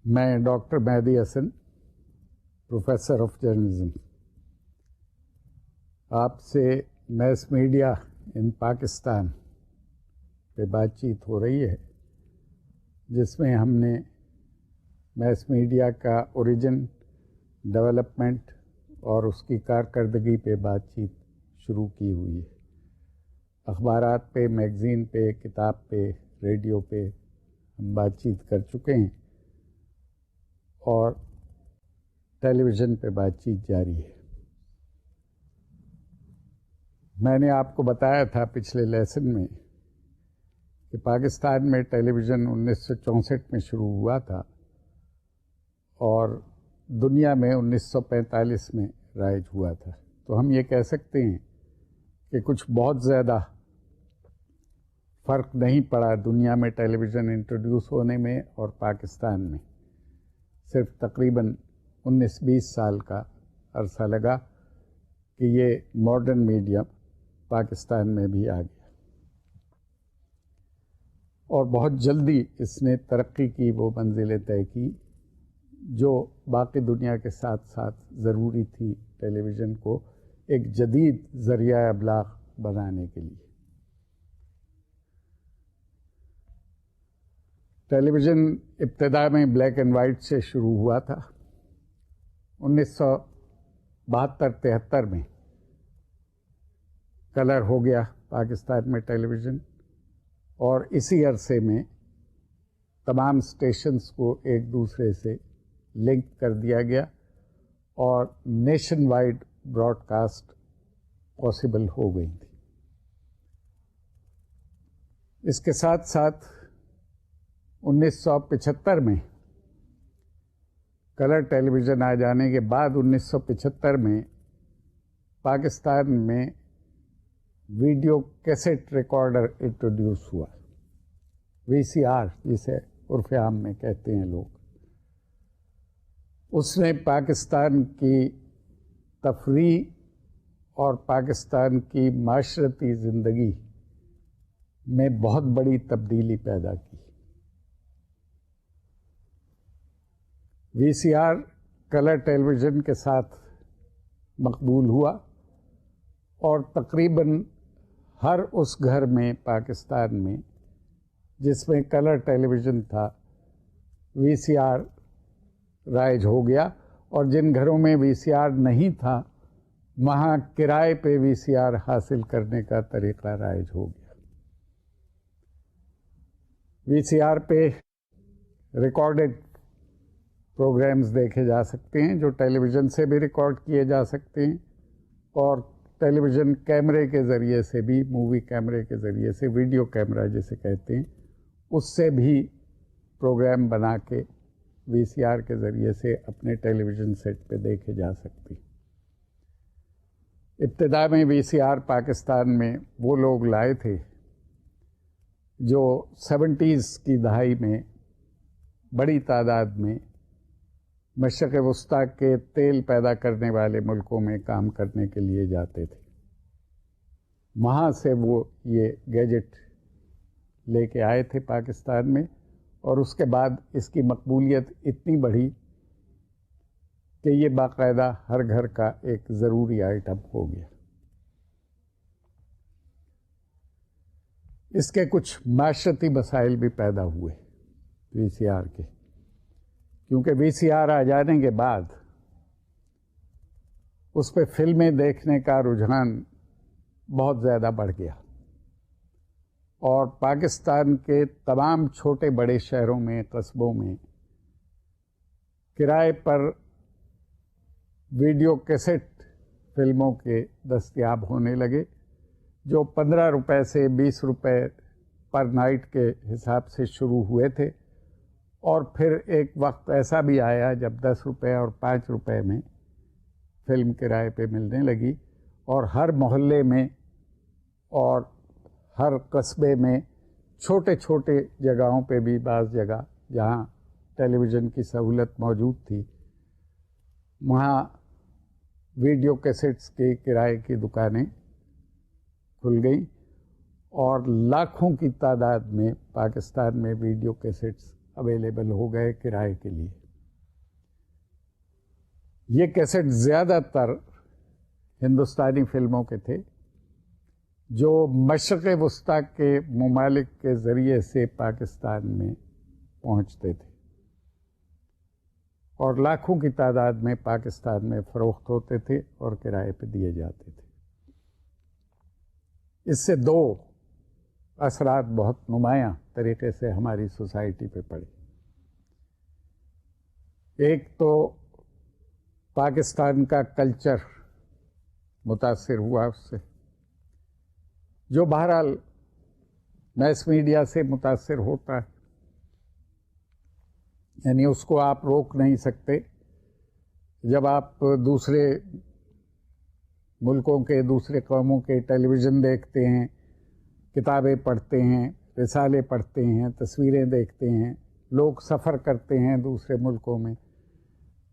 میں doctor Mehdi Hasan, professor of journalism, آپ سے میس میڈیا ان پاکستان پہ بات چیت ہو رہی ہے، جس میں ہم نے میس میڈیا کا اوریجن، ڈیولپمنٹ اور اس کی کارکردگی پہ بات چیت شروع کی ہوئی ہے۔ اخبارات پہ، میگزین پہ، کتاب پہ، ریڈیو پہ ہم بات چیت کر چکے ہیں اور ٹیلی ویژن پہ بات چیت جاری ہے۔ میں نے آپ کو بتایا تھا پچھلے لیسن میں کہ پاکستان میں ٹیلی ویژن 1964 میں شروع ہوا تھا اور دنیا میں 1945 میں رائج ہوا تھا۔ تو ہم یہ کہہ سکتے ہیں کہ کچھ بہت زیادہ فرق نہیں پڑا دنیا میں ٹیلی ویژن انٹروڈیوس ہونے میں اور پاکستان میں۔ صرف تقریباً 19-20 سال کا عرصہ لگا کہ یہ ماڈرن میڈیم پاکستان میں بھی آ گیا، اور بہت جلدی اس نے ترقی کی، وہ منزلیں طے کی جو باقی دنیا کے ساتھ ساتھ ضروری تھی ٹیلی ویژن کو ایک جدید ذریعہ ابلاغ بنانے کے لیے۔ ٹیلی ویژن ابتدا میں بلیک اینڈ وائٹ سے شروع ہوا تھا۔ 1972-73 میں کلر ہو گیا پاکستان میں ٹیلی ویژن، اور اسی عرصے میں تمام اسٹیشنز کو ایک دوسرے سے لنک کر دیا گیا اور nationwide broadcast possible ہو گئی تھی۔ اس کے ساتھ ساتھ 1975 میں کلر ٹیلی ویژن آ جانے کے بعد 1975 میں پاکستان میں ویڈیو کیسٹ ریکارڈر انٹروڈیوس ہوا، VCR جسے عرف عام میں کہتے ہیں لوگ۔ اس نے پاکستان کی تفریح اور پاکستان کی معاشرتی زندگی میں بہت بڑی تبدیلی پیدا کی۔ VCR کلر ٹیلی ویژن کے ساتھ مقبول ہوا اور تقریباً ہر اس گھر میں پاکستان میں جس میں کلر ٹیلی ویژن تھا VCR رائج ہو گیا، اور جن گھروں میں VCR نہیں تھا وہاں کرائے پہ VCR حاصل کرنے کا طریقہ رائج ہو گیا۔ VCR پہ ریکارڈڈ پروگرامز دیکھے جا سکتے ہیں جو ٹیلی ویژن سے بھی ریکارڈ کیے جا سکتے ہیں، اور ٹیلی ویژن کیمرے کے ذریعے سے بھی، مووی کیمرے کے ذریعے سے، ویڈیو کیمرہ جسے کہتے ہیں، اس سے بھی پروگرام بنا کے VCR کے ذریعے سے اپنے ٹیلی ویژن سیٹ پہ دیکھے جا سکتے ہیں۔ ابتدا میں VCR پاکستان میں وہ لوگ لائے تھے جو 70s کی دہائی میں بڑی تعداد میں مشرق وسطیٰ کے تیل پیدا کرنے والے ملکوں میں کام کرنے کے لیے جاتے تھے۔ وہاں سے وہ یہ گیجٹ لے کے آئے تھے پاکستان میں، اور اس کے بعد اس کی مقبولیت اتنی بڑھی کہ یہ باقاعدہ ہر گھر کا ایک ضروری آئٹم ہو گیا۔ اس کے کچھ معاشرتی مسائل بھی پیدا ہوئے VCR کے، کیونکہ VCR آ جانے کے بعد اس پہ فلمیں دیکھنے کا رجحان بہت زیادہ بڑھ گیا، اور پاکستان کے تمام چھوٹے بڑے شہروں میں، قصبوں میں کرائے پر ویڈیو کیسٹ فلموں کے دستیاب ہونے لگے، جو 15 روپے سے 20 روپے پر نائٹ کے حساب سے شروع ہوئے تھے، اور پھر ایک وقت ایسا بھی آیا جب 10 روپے اور 5 روپے میں فلم کرائے پہ ملنے لگی، اور ہر محلے میں اور ہر قصبے میں چھوٹے چھوٹے جگہوں پہ بھی، بعض جگہ جہاں ٹیلی ویژن کی سہولت موجود تھی، وہاں ویڈیو کیسٹس کے کرائے کی دکانیں کھل گئیں، اور لاکھوں کی تعداد میں پاکستان میں ویڈیو کیسٹس اویلیبل ہو گئے کرائے کے لیے. یہ کیسٹ زیادہ تر ہندوستانی فلموں کے تھے جو مشرق وسطیٰ کے ممالک کے ذریعے سے پاکستان میں پہنچتے تھے اور لاکھوں کی تعداد میں پاکستان میں فروخت ہوتے تھے اور کرائے پہ دیے جاتے تھے. اس سے دو اثرات بہت نمایاں طریقے سے ہماری سوسائٹی پہ پڑے. ایک تو پاکستان کا کلچر متاثر ہوا اس سے، جو بہرحال میس میڈیا سے متاثر ہوتا ہے، یعنی اس کو آپ روک نہیں سکتے. جب آپ دوسرے ملکوں کے، دوسرے قوموں کے ٹیلی ویژن دیکھتے ہیں، کتابیں پڑھتے ہیں، رسالے پڑھتے ہیں، تصویریں دیکھتے ہیں، لوگ سفر کرتے ہیں دوسرے ملکوں میں،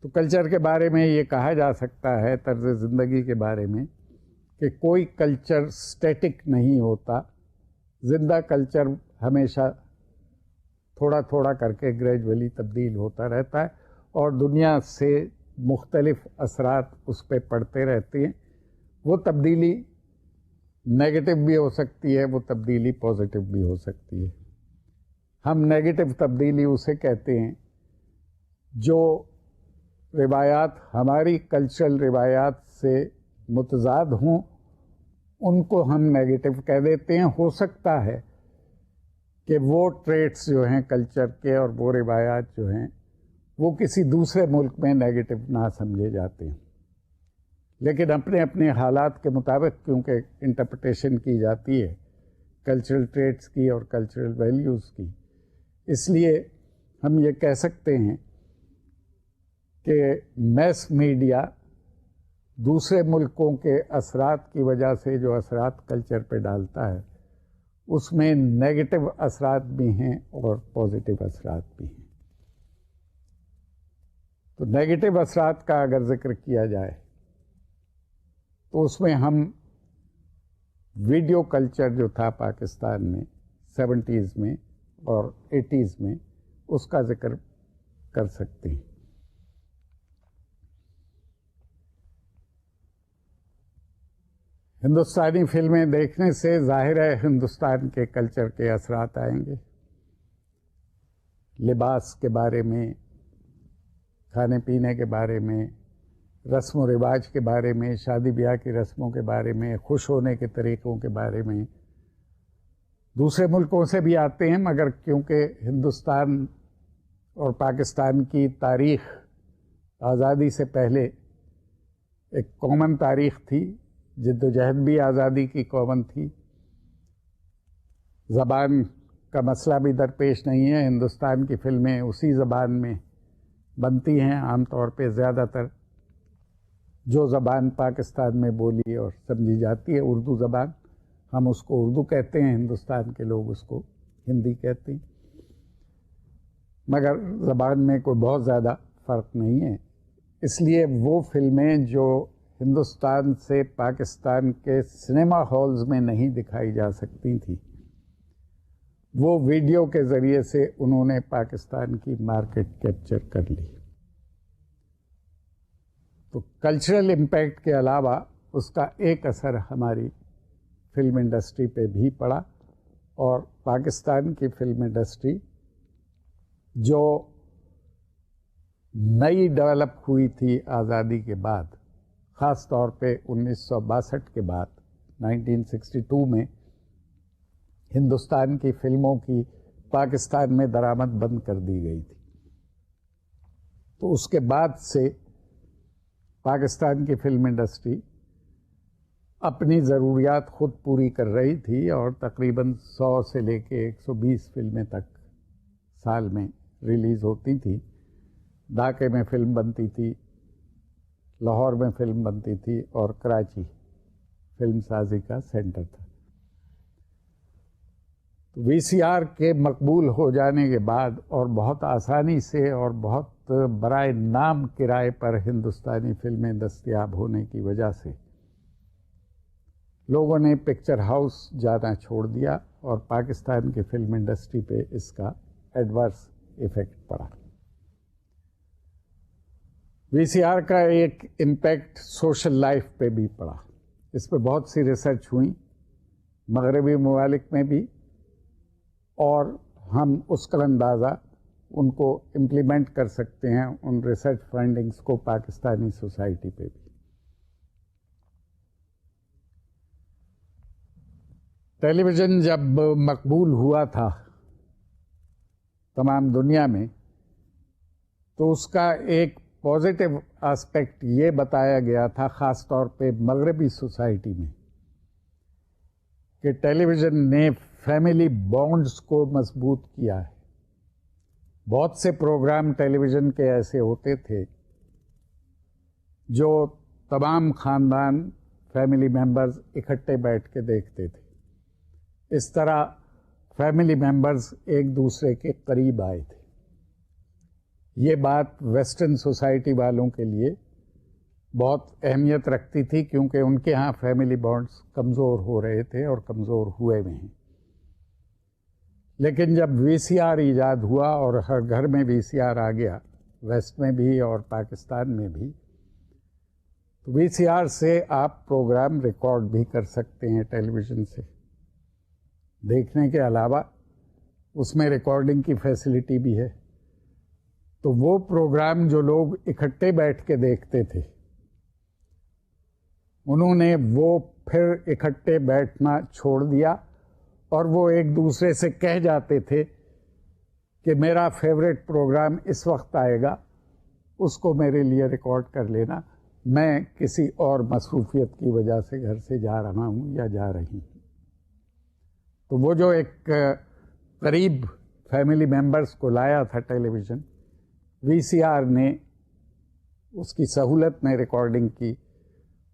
تو کلچر کے بارے میں یہ کہا جا سکتا ہے، طرز زندگی کے بارے میں، کہ کوئی کلچر سٹیٹک نہیں ہوتا. زندہ کلچر ہمیشہ تھوڑا تھوڑا کر کے گریجولی تبدیل ہوتا رہتا ہے اور دنیا سے مختلف اثرات اس پہ پڑتے رہتے ہیں. وہ تبدیلی نیگیٹو بھی ہو سکتی ہے، وہ تبدیلی پازیٹو بھی ہو سکتی ہے. ہم نیگیٹو تبدیلی اسے کہتے ہیں جو روایات ہماری کلچرل روایات سے متضاد ہوں، ان کو ہم نیگیٹو کہہ دیتے ہیں. ہو سکتا ہے کہ وہ ٹریٹس جو ہیں کلچر کے اور وہ روایات جو ہیں وہ کسی دوسرے ملک میں نیگیٹو نہ سمجھے جاتے ہیں، لیکن اپنے اپنے حالات کے مطابق کیونکہ انٹرپریٹیشن کی جاتی ہے کلچرل ٹریٹس کی اور کلچرل ویلیوز کی، اس لیے ہم یہ کہہ سکتے ہیں کہ میس میڈیا دوسرے ملکوں کے اثرات کی وجہ سے جو اثرات کلچر پہ ڈالتا ہے اس میں نیگیٹو اثرات بھی ہیں اور پازیٹو اثرات بھی ہیں. تو نیگیٹو اثرات کا اگر ذکر کیا جائے تو اس میں ہم ویڈیو کلچر جو تھا پاکستان میں 70s میں اور 80s میں، اس کا ذکر کر سکتے ہیں. ہندوستانی فلمیں دیکھنے سے ظاہر ہے ہندوستان کے کلچر کے اثرات آئیں گے. لباس کے بارے میں، کھانے پینے کے بارے میں، رسم و رواج کے بارے میں، شادی بیاہ کی رسموں کے بارے میں، خوش ہونے کے طریقوں کے بارے میں. دوسرے ملکوں سے بھی آتے ہیں، مگر کیونکہ ہندوستان اور پاکستان کی تاریخ آزادی سے پہلے ایک کامن تاریخ تھی، جد و جہد بھی آزادی کی کامن تھی. زبان کا مسئلہ بھی درپیش نہیں ہے. ہندوستان کی فلمیں اسی زبان میں بنتی ہیں. عام طور پہ زیادہ تر جو زبان پاکستان میں بولی اور سمجھی جاتی ہے اردو زبان، ہم اس کو اردو کہتے ہیں، ہندوستان کے لوگ اس کو ہندی کہتے ہیں، مگر زبان میں کوئی بہت زیادہ فرق نہیں ہے. اس لیے وہ فلمیں جو ہندوستان سے پاکستان کے سنیما ہالز میں نہیں دکھائی جا سکتی تھیں، وہ ویڈیو کے ذریعے سے انہوں نے پاکستان کی مارکیٹ کیپچر کر لی. تو کلچرل امپیکٹ کے علاوہ اس کا ایک اثر ہماری فلم انڈسٹری پہ بھی پڑا، اور پاکستان کی فلم انڈسٹری جو نئی ڈیولپ ہوئی تھی آزادی کے بعد، خاص طور پہ 1962 کے بعد 1962 میں ہندوستان کی فلموں کی پاکستان میں درآمد بند کر دی گئی تھی. تو اس کے بعد سے پاکستان کی فلم انڈسٹری اپنی ضروریات خود پوری کر رہی تھی اور تقریباً 100 سے لے کے 120 فلمیں تک سال میں ریلیز ہوتی تھی. ڈھاکے میں فلم بنتی تھی، لاہور میں فلم بنتی تھی، اور کراچی فلم سازی کا سینٹر تھا. وی سی آر کے مقبول ہو جانے کے بعد اور بہت آسانی سے اور بہت برائے نام کرائے پر ہندوستانی فلمیں دستیاب ہونے کی وجہ سے لوگوں نے پکچر ہاؤس جانا چھوڑ دیا، اور پاکستان کی فلم انڈسٹری پہ اس کا ایڈورس ایفیکٹ پڑا. وی سی آر کا ایک امپیکٹ سوشل لائف پہ بھی پڑا. اس پہ بہت سی ریسرچ ہوئی مغربی ممالک میں بھی، اور ہم اس کا اندازہ ان کو امپلیمنٹ کر سکتے ہیں ان ریسرچ فائنڈنگز کو پاکستانی سوسائٹی پہ بھی. ٹیلی ویژن جب مقبول ہوا تھا تمام دنیا میں تو اس کا ایک پازیٹیو آسپیکٹ یہ بتایا گیا تھا، خاص طور پہ مغربی سوسائٹی میں، کہ ٹیلی ویژن نے فیملی بانڈز کو مضبوط کیا ہے. بہت سے پروگرام ٹیلی ویژن کے ایسے ہوتے تھے جو تمام خاندان فیملی ممبرز اکٹھے بیٹھ کے دیکھتے تھے. اس طرح فیملی ممبرز ایک دوسرے کے قریب آئے تھے. یہ بات ویسٹرن سوسائٹی والوں کے لیے بہت اہمیت رکھتی تھی، کیونکہ ان کے ہاں فیملی بانڈز کمزور ہو رہے تھے اور کمزور ہوئے ہوئے ہیں. لیکن جب وی سی آر ایجاد ہوا اور ہر گھر میں وی سی آر آ گیا، ویسٹ میں بھی اور پاکستان میں بھی، تو وی سی آر سے آپ پروگرام ریکارڈ بھی کر سکتے ہیں. ٹیلی ویژن سے دیکھنے کے علاوہ اس میں ریکارڈنگ کی فیسلٹی بھی ہے. تو وہ پروگرام جو لوگ اکٹھے بیٹھ کے دیکھتے تھے، انہوں نے وہ پھر اکٹھے بیٹھنا چھوڑ دیا، اور وہ ایک دوسرے سے کہہ جاتے تھے کہ میرا فیوریٹ پروگرام اس وقت آئے گا، اس کو میرے لیے ریکارڈ کر لینا، میں کسی اور مصروفیت کی وجہ سے گھر سے جا رہا ہوں یا جا رہی ہوں. تو وہ جو ایک قریب فیملی ممبرس کو لایا تھا ٹیلی ویژن، وی سی آر نے اس کی سہولت میں ریکارڈنگ کی،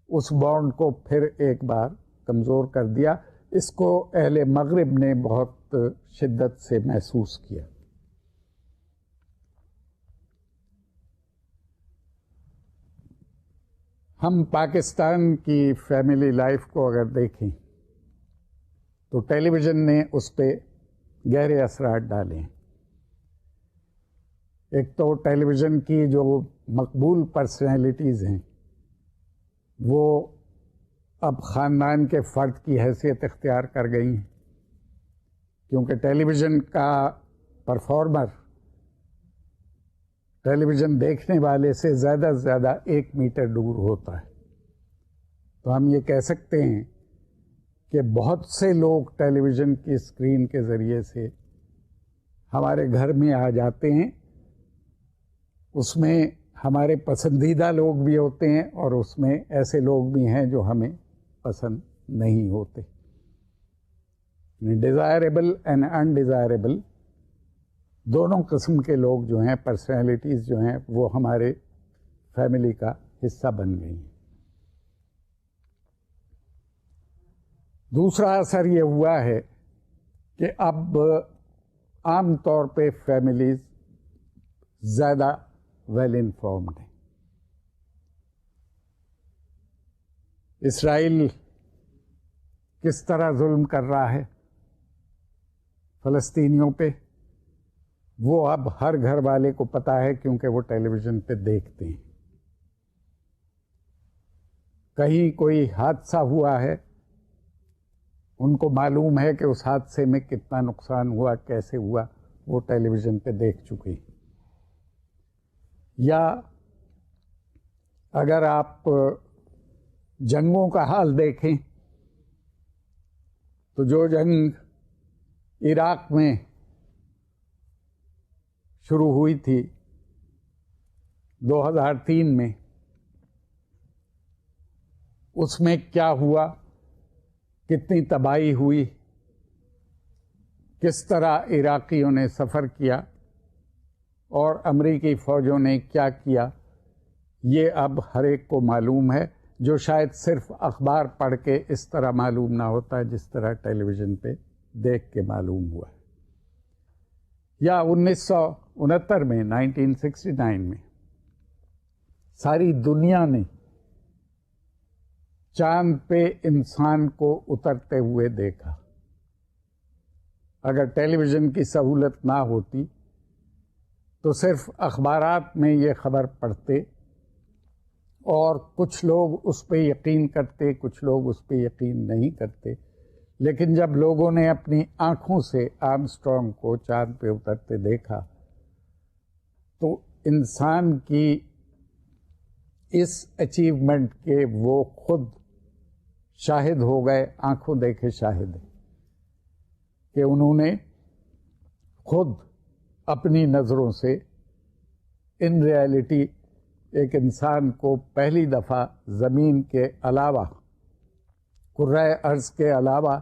اس بانڈ کو پھر ایک بار کمزور کر دیا. اس کو اہل مغرب نے بہت شدت سے محسوس کیا. ہم پاکستان کی فیملی لائف کو اگر دیکھیں تو ٹیلی ویژن نے اس پہ گہرے اثرات ڈالے ہیں. ایک تو ٹیلی ویژن کی جو مقبول پرسنالٹیز ہیں وہ اب خاندان کے فرد کی حیثیت اختیار کر گئی ہیں، کیونکہ ٹیلی ویژن کا پرفارمر ٹیلی ویژن دیکھنے والے سے زیادہ سے زیادہ 1 میٹر دور ہوتا ہے. تو ہم یہ کہہ سکتے ہیں کہ بہت سے لوگ ٹیلی ویژن کی اسکرین کے ذریعے سے ہمارے گھر میں آ جاتے ہیں. اس میں ہمارے پسندیدہ لوگ بھی ہوتے ہیں اور اس میں ایسے لوگ بھی ہیں جو ہمیں پسند نہیں ہوتے. ڈیزائربل اینڈ انڈیزائربل دونوں قسم کے لوگ جو ہیں، پرسنالٹیز جو ہیں، وہ ہمارے فیملی کا حصہ بن گئی ہیں. دوسرا اثر یہ ہوا ہے کہ اب عام طور پہ فیملیز زیادہ ویل انفارمڈ ہیں. اسرائیل کس طرح ظلم کر رہا ہے فلسطینیوں پہ، وہ اب ہر گھر والے کو پتا ہے، کیونکہ وہ ٹیلی ویژن پہ دیکھتے ہیں. کہیں کوئی حادثہ ہوا ہے، ان کو معلوم ہے کہ اس حادثے میں کتنا نقصان ہوا، کیسے ہوا، وہ ٹیلی ویژن پہ دیکھ چکے ہیں. یا اگر آپ جنگوں کا حال دیکھیں تو جو جنگ عراق میں شروع ہوئی تھی 2003 میں، اس میں کیا ہوا، کتنی تباہی ہوئی، کس طرح عراقیوں نے سفر کیا اور امریکی فوجوں نے کیا کیا، یہ اب ہر ایک کو معلوم ہے، جو شاید صرف اخبار پڑھ کے اس طرح معلوم نہ ہوتا جس طرح ٹیلی ویژن پہ دیکھ کے معلوم ہوا. یا 1969 میں 1969 میں ساری دنیا نے چاند پہ انسان کو اترتے ہوئے دیکھا. اگر ٹیلی ویژن کی سہولت نہ ہوتی تو صرف اخبارات میں یہ خبر پڑھتے اور کچھ لوگ اس پہ یقین کرتے، کچھ لوگ اس پہ یقین نہیں کرتے. لیکن جب لوگوں نے اپنی آنکھوں سے آرمسٹرانگ کو چاند پہ اترتے دیکھا تو انسان کی اس اچیومنٹ کے وہ خود شاہد ہو گئے، آنکھوں دیکھے شاہد کہ انہوں نے خود اپنی نظروں سے ان ریالٹی ایک انسان کو پہلی دفعہ زمین کے علاوہ، کرۂ ارض کے علاوہ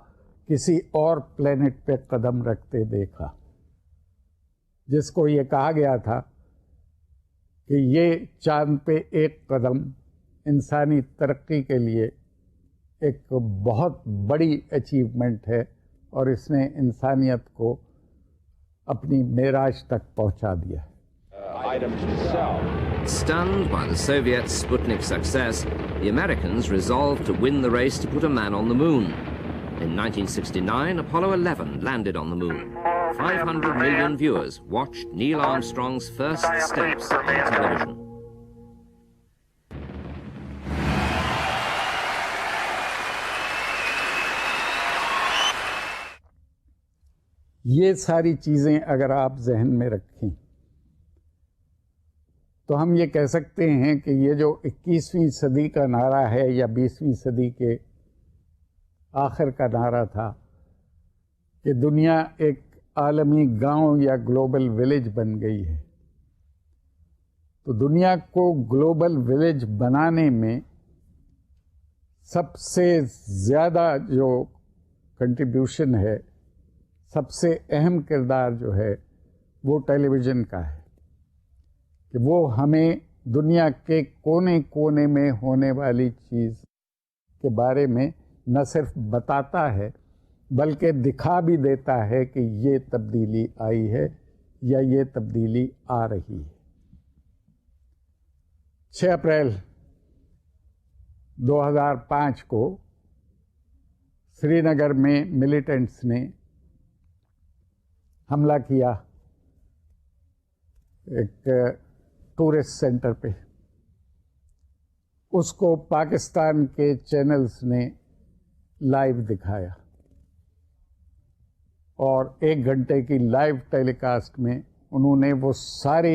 کسی اور پلینٹ پہ قدم رکھتے دیکھا، جس کو یہ کہا گیا تھا کہ یہ چاند پہ ایک قدم انسانی ترقی کے لیے ایک بہت بڑی اچیومنٹ ہے اور اس نے انسانیت کو اپنی معراج تک پہنچا دیا ہے. Stunned by the Soviet Sputnik success, the Americans resolved to win the race to put a man on the moon. In 1969, Apollo 11 landed on the moon. 500 million viewers watched Neil Armstrong's first steps on television. یہ ساری چیزیں اگر آپ ذہن میں رکھیں تو ہم یہ کہہ سکتے ہیں کہ یہ جو 21ویں صدی کا نعرہ ہے یا 20ویں صدی کے آخر کا نعرہ تھا کہ دنیا ایک عالمی گاؤں یا گلوبل ولیج بن گئی ہے، تو دنیا کو گلوبل ولیج بنانے میں سب سے زیادہ جو کنٹریبیوشن ہے، سب سے اہم کردار جو ہے وہ ٹیلی ویژن کا ہے کہ وہ ہمیں دنیا کے کونے کونے میں ہونے والی چیز کے بارے میں نہ صرف بتاتا ہے بلکہ دکھا بھی دیتا ہے کہ یہ تبدیلی آئی ہے یا یہ تبدیلی آ رہی ہے. 6 اپریل 2005 کو سری نگر میں ملیٹنٹس نے حملہ کیا ایک ٹورسٹ سینٹر پہ. اس کو پاکستان کے چینلز نے لائیو دکھایا اور 1 گھنٹے کی لائیو ٹیلی کاسٹ میں انہوں نے وہ سارے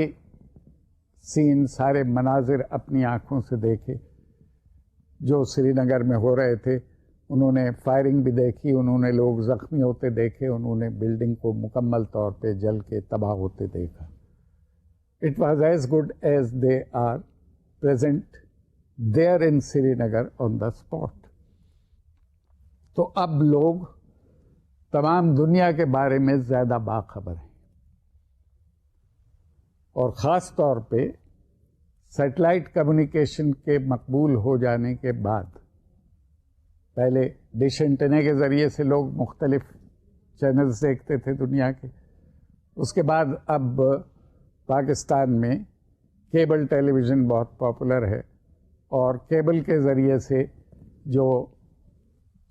سین، سارے مناظر اپنی آنکھوں سے دیکھے جو سری نگر میں ہو رہے تھے. انہوں نے فائرنگ بھی دیکھی، انہوں نے لوگ زخمی ہوتے دیکھے، انہوں نے بلڈنگ کو مکمل طور پہ جل کے تباہ ہوتے دیکھا. It was as good as they are present there in Sri Nagar on the spot. تو اب لوگ تمام دنیا کے بارے میں زیادہ باخبر ہیں اور خاص طور پہ سیٹلائٹ کمیونیکیشن کے مقبول ہو جانے کے بعد، پہلے ڈش اینٹینا کے ذریعے سے لوگ مختلف چینلز دیکھتے تھے دنیا کے، اس کے بعد اب پاکستان میں کیبل ٹیلی ویژن بہت پاپولر ہے اور کیبل کے ذریعے سے جو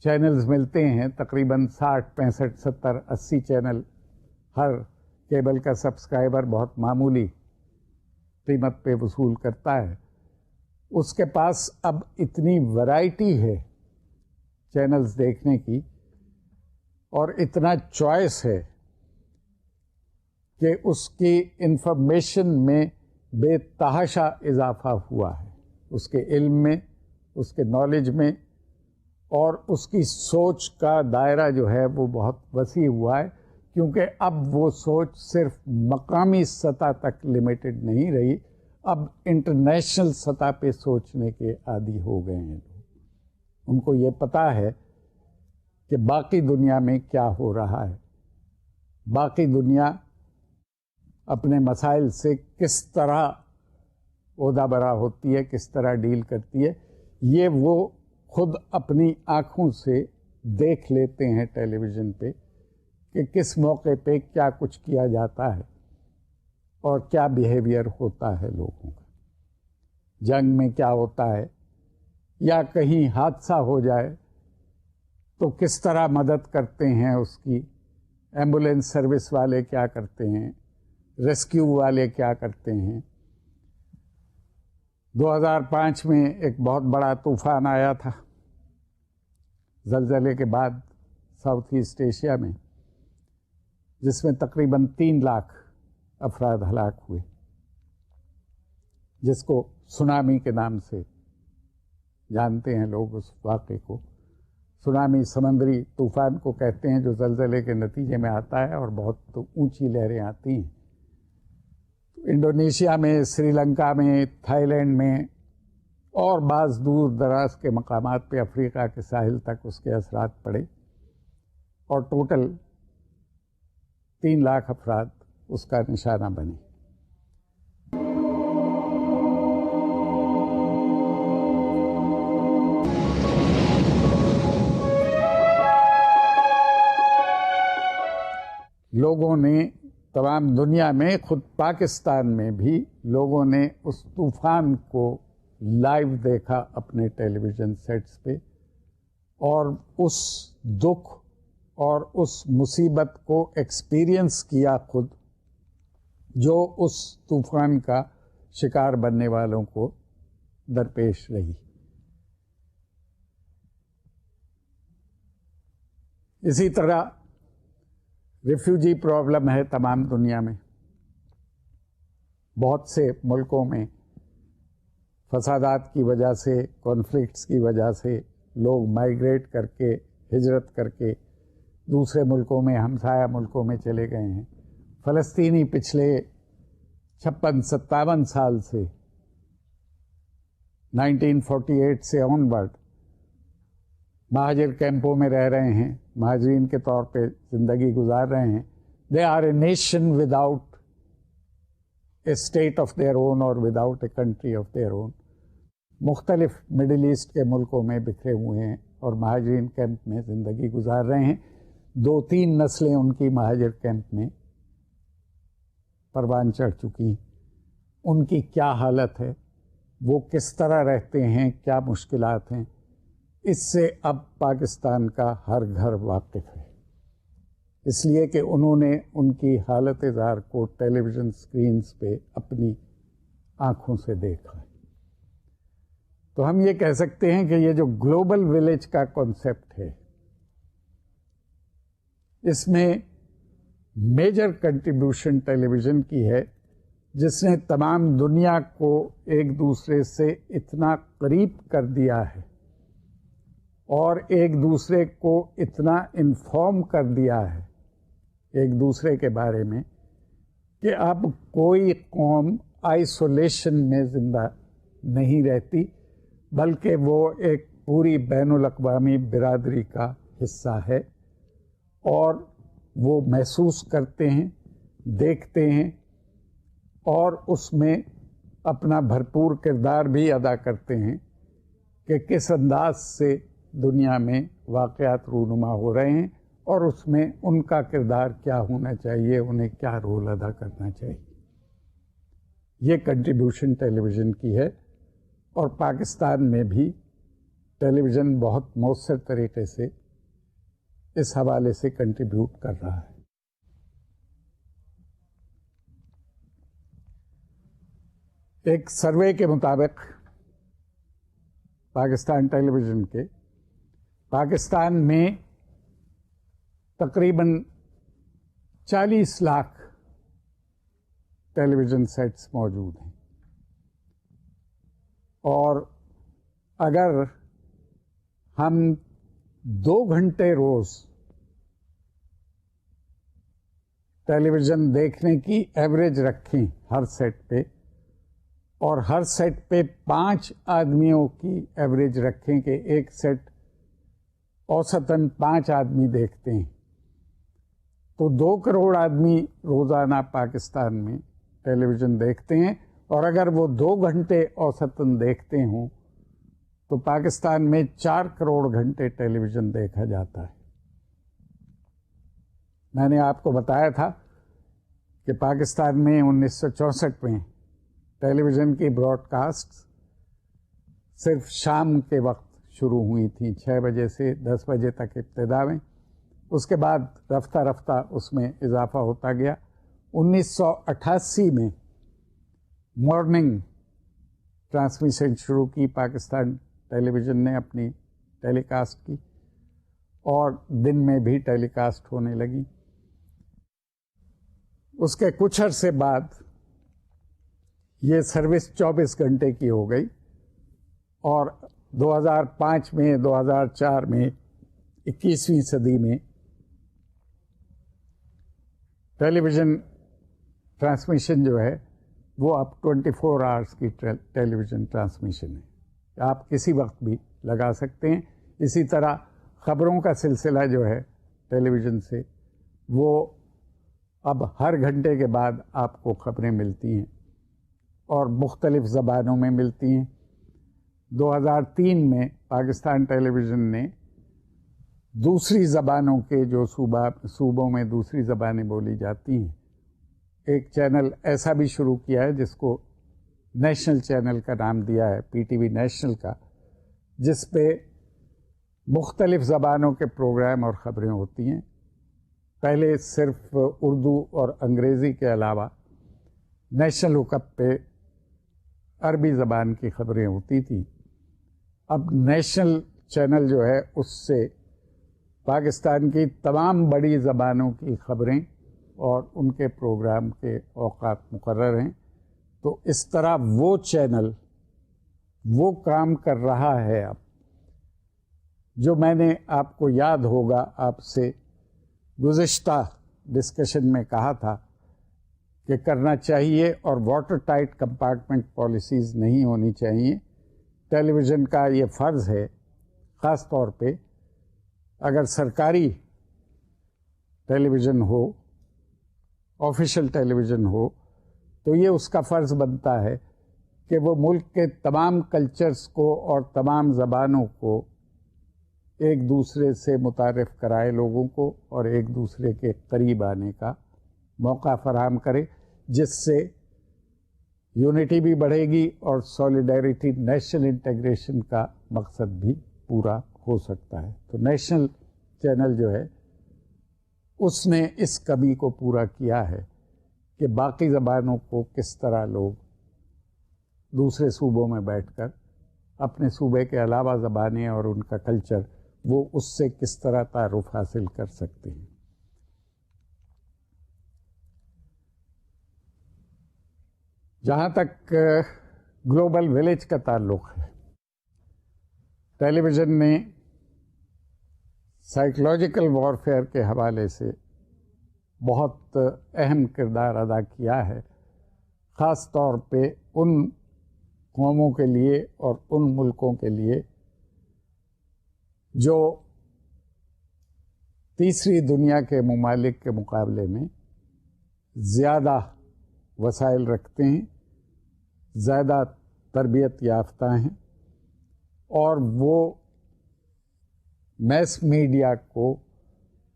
چینلز ملتے ہیں تقریباً 60، 65، 70، 80 چینل ہر کیبل کا سبسکرائبر بہت معمولی قیمت پہ وصول کرتا ہے. اس کے پاس اب اتنی ورائٹی ہے چینلز دیکھنے کی اور اتنا چوائس ہے کہ اس کی انفارمیشن میں بے تحاشا اضافہ ہوا ہے، اس کے علم میں، اس کے نالج میں، اور اس کی سوچ کا دائرہ جو ہے وہ بہت وسیع ہوا ہے، کیونکہ اب وہ سوچ صرف مقامی سطح تک لمیٹڈ نہیں رہی، اب انٹرنیشنل سطح پہ سوچنے کے عادی ہو گئے ہیں لوگ. ان کو یہ پتہ ہے کہ باقی دنیا میں کیا ہو رہا ہے، باقی دنیا اپنے مسائل سے کس طرح عہدہ برا ہوتی ہے، کس طرح ڈیل کرتی ہے. یہ وہ خود اپنی آنکھوں سے دیکھ لیتے ہیں ٹیلی ویژن پہ کہ کس موقع پہ کیا کچھ کیا جاتا ہے اور کیا بیہیویئر ہوتا ہے لوگوں کا. جنگ میں کیا ہوتا ہے یا کہیں حادثہ ہو جائے تو کس طرح مدد کرتے ہیں اس کی، ایمبولینس سروس والے کیا کرتے ہیں، ریسکیو والے کیا کرتے ہیں. 2005 میں ایک بہت بڑا طوفان آیا تھا زلزلے کے بعد ساؤتھ ایسٹ ایشیا میں، جس میں تقریباً 3 لاکھ افراد ہلاک ہوئے، جس کو سونامی کے نام سے جانتے ہیں لوگ. اس واقعے کو سونامی سمندری طوفان کو کہتے ہیں، جو زلزلے کے نتیجے میں آتا ہے اور بہت اونچی لہریں آتی ہیں. انڈونیشیا میں، سری لنکا میں، تھائی لینڈ میں اور بعض دور دراز کے مقامات پہ افریقہ کے ساحل تک اس کے اثرات پڑے، اور ٹوٹل 3 لاکھ افراد اس کا نشانہ بنے. لوگوں نے تمام دنیا میں، خود پاکستان میں بھی لوگوں نے اس طوفان کو لائیو دیکھا اپنے ٹیلی ویژن سیٹس پہ، اور اس دکھ اور اس مصیبت کو ایکسپیرئنس کیا خود، جو اس طوفان کا شکار بننے والوں کو درپیش رہی. اسی طرح ریفیوجی پرابلم ہے تمام دنیا میں. بہت سے ملکوں میں فسادات کی وجہ سے، کانفلکٹس کی وجہ سے لوگ مائیگریٹ کر کے، ہجرت کر کے دوسرے ملکوں میں، ہمسایہ ملکوں میں چلے گئے ہیں. فلسطینی پچھلے 56-57 سال سے 1948 سے آن ورڈ مہاجر کیمپوں میں رہ رہے ہیں، مہاجرین کے طور پہ زندگی گزار رہے ہیں. They are a nation without a state of their own اور without a country of their own. مختلف مڈل ایسٹ کے ملکوں میں بکھرے ہوئے ہیں اور مہاجرین کیمپ میں زندگی گزار رہے ہیں. 2-3 نسلیں ان کی مہاجر کیمپ میں پروان چڑھ چکی ہیں. ان کی کیا حالت ہے، وہ کس طرح رہتے ہیں، کیا مشکلات ہیں، اس سے اب پاکستان کا ہر گھر واقف ہے، اس لیے کہ انہوں نے ان کی حالت زار کو ٹیلی ویژن اسکرینز پہ اپنی آنکھوں سے دیکھا ہے. تو ہم یہ کہہ سکتے ہیں کہ یہ جو گلوبل ولیج کا کانسیپٹ ہے، اس میں میجر کنٹریبیوشن ٹیلی ویژن کی ہے، جس نے تمام دنیا کو ایک دوسرے سے اتنا قریب کر دیا ہے اور ایک دوسرے کو اتنا انفارم کر دیا ہے ایک دوسرے کے بارے میں کہ اب کوئی قوم آئسولیشن میں زندہ نہیں رہتی، بلکہ وہ ایک پوری بین الاقوامی برادری کا حصہ ہے، اور وہ محسوس کرتے ہیں، دیکھتے ہیں اور اس میں اپنا بھرپور کردار بھی ادا کرتے ہیں کہ کس انداز سے دنیا میں واقعات رونما ہو رہے ہیں اور اس میں ان کا کردار کیا ہونا چاہیے، انہیں کیا رول ادا کرنا چاہیے. یہ کنٹریبیوشن ٹیلی ویژن کی ہے، اور پاکستان میں بھی ٹیلی ویژن بہت مؤثر طریقے سے اس حوالے سے کنٹریبیوٹ کر رہا ہے. ایک سروے کے مطابق پاکستان ٹیلی ویژن کے، پاکستان میں تقریباً 40 لاکھ ٹیلی ویژن سیٹس موجود ہیں، اور اگر ہم 2 گھنٹے روز ٹیلی ویژن دیکھنے کی ایوریج رکھیں ہر سیٹ پہ، اور ہر سیٹ پہ 5 آدمیوں کی ایوریج رکھیں کہ ایک سیٹ اوسطاً 5 آدمی دیکھتے ہیں، تو 2 کروڑ آدمی روزانہ پاکستان میں ٹیلی ویژن دیکھتے ہیں. اور اگر وہ 2 گھنٹے اوسطاً دیکھتے ہوں تو پاکستان میں 4 کروڑ گھنٹے ٹیلی ویژن دیکھا جاتا ہے. میں نے آپ کو بتایا تھا کہ پاکستان میں 1964 میں ٹیلی ویژن کی براڈ کاسٹ صرف شام کے وقت شروع ہوئی تھیں، 6 بجے سے 10 بجے تک ابتدا میں. اس کے بعد رفتہ رفتہ اس میں اضافہ ہوتا گیا، 1988 میں مارننگ ٹرانسمیشن شروع کی پاکستان ٹیلی ویژن نے اپنی ٹیلی کاسٹ کی، اور دن میں بھی ٹیلی کاسٹ ہونے لگی۔ اس کے کچھ عرصے بعد یہ سروس 24 گھنٹے کی ہو گئی، اور 2005 میں 2004 میں 21ویں صدی میں ٹیلی ویژن ٹرانسمیشن جو ہے وہ اب 24 آورس کی ٹیلی ویژن ٹرانسمیشن ہے، آپ کسی وقت بھی لگا سکتے ہیں۔ اسی طرح خبروں کا سلسلہ جو ہے ٹیلی ویژن سے، وہ اب ہر گھنٹے کے بعد آپ کو خبریں ملتی ہیں اور مختلف زبانوں میں ملتی ہیں۔ 2003 میں پاکستان ٹیلی ویژن نے دوسری زبانوں کے جو صوبوں میں دوسری زبانیں بولی جاتی ہیں، ایک چینل ایسا بھی شروع کیا ہے جس کو نیشنل چینل کا نام دیا ہے، پی ٹی وی نیشنل کا، جس پہ مختلف زبانوں کے پروگرام اور خبریں ہوتی ہیں۔ پہلے صرف اردو اور انگریزی کے علاوہ نیشنل ہوک اپ پہ عربی زبان کی خبریں ہوتی تھیں۔ اب نیشنل چینل جو ہے اس سے پاکستان کی تمام بڑی زبانوں کی خبریں اور ان کے پروگرام کے اوقات مقرر ہیں۔ تو اس طرح وہ چینل وہ کام کر رہا ہے اب جو میں نے آپ کو یاد ہوگا آپ سے گزشتہ ڈسکشن میں کہا تھا کہ کرنا چاہیے، اور واٹر ٹائٹ کمپارٹمنٹ پالیسیز نہیں ہونی چاہیے۔ ٹیلی ویژن کا یہ فرض ہے، خاص طور پہ اگر سرکاری ٹیلی ویژن ہو، آفیشیل ٹیلی ویژن ہو، تو یہ اس کا فرض بنتا ہے کہ وہ ملک کے تمام کلچرز کو اور تمام زبانوں کو ایک دوسرے سے متعارف کرائے لوگوں کو، اور ایک دوسرے کے قریب آنے کا موقع فراہم کرے، جس سے یونٹی بھی بڑھے گی اور سولیڈیرٹی، نیشنل انٹیگریشن کا مقصد بھی پورا ہو سکتا ہے۔ تو نیشنل چینل جو ہے اس نے اس کمی کو پورا کیا ہے کہ باقی زبانوں کو کس طرح لوگ دوسرے صوبوں میں بیٹھ کر اپنے صوبے کے علاوہ زبانیں اور ان کا کلچر وہ اس سے کس طرح تعارف حاصل کر سکتے ہیں۔ جہاں تک گلوبل ولیج کا تعلق ہے، ٹیلی ویژن نے سائیکولوجیکل وارفیئر کے حوالے سے بہت اہم کردار ادا کیا ہے، خاص طور پہ ان قوموں کے لیے اور ان ملکوں کے لیے جو تیسری دنیا کے ممالک کے مقابلے میں زیادہ وسائل رکھتے ہیں، زیادہ تربیت یافتہ ہیں، اور وہ میس میڈیا کو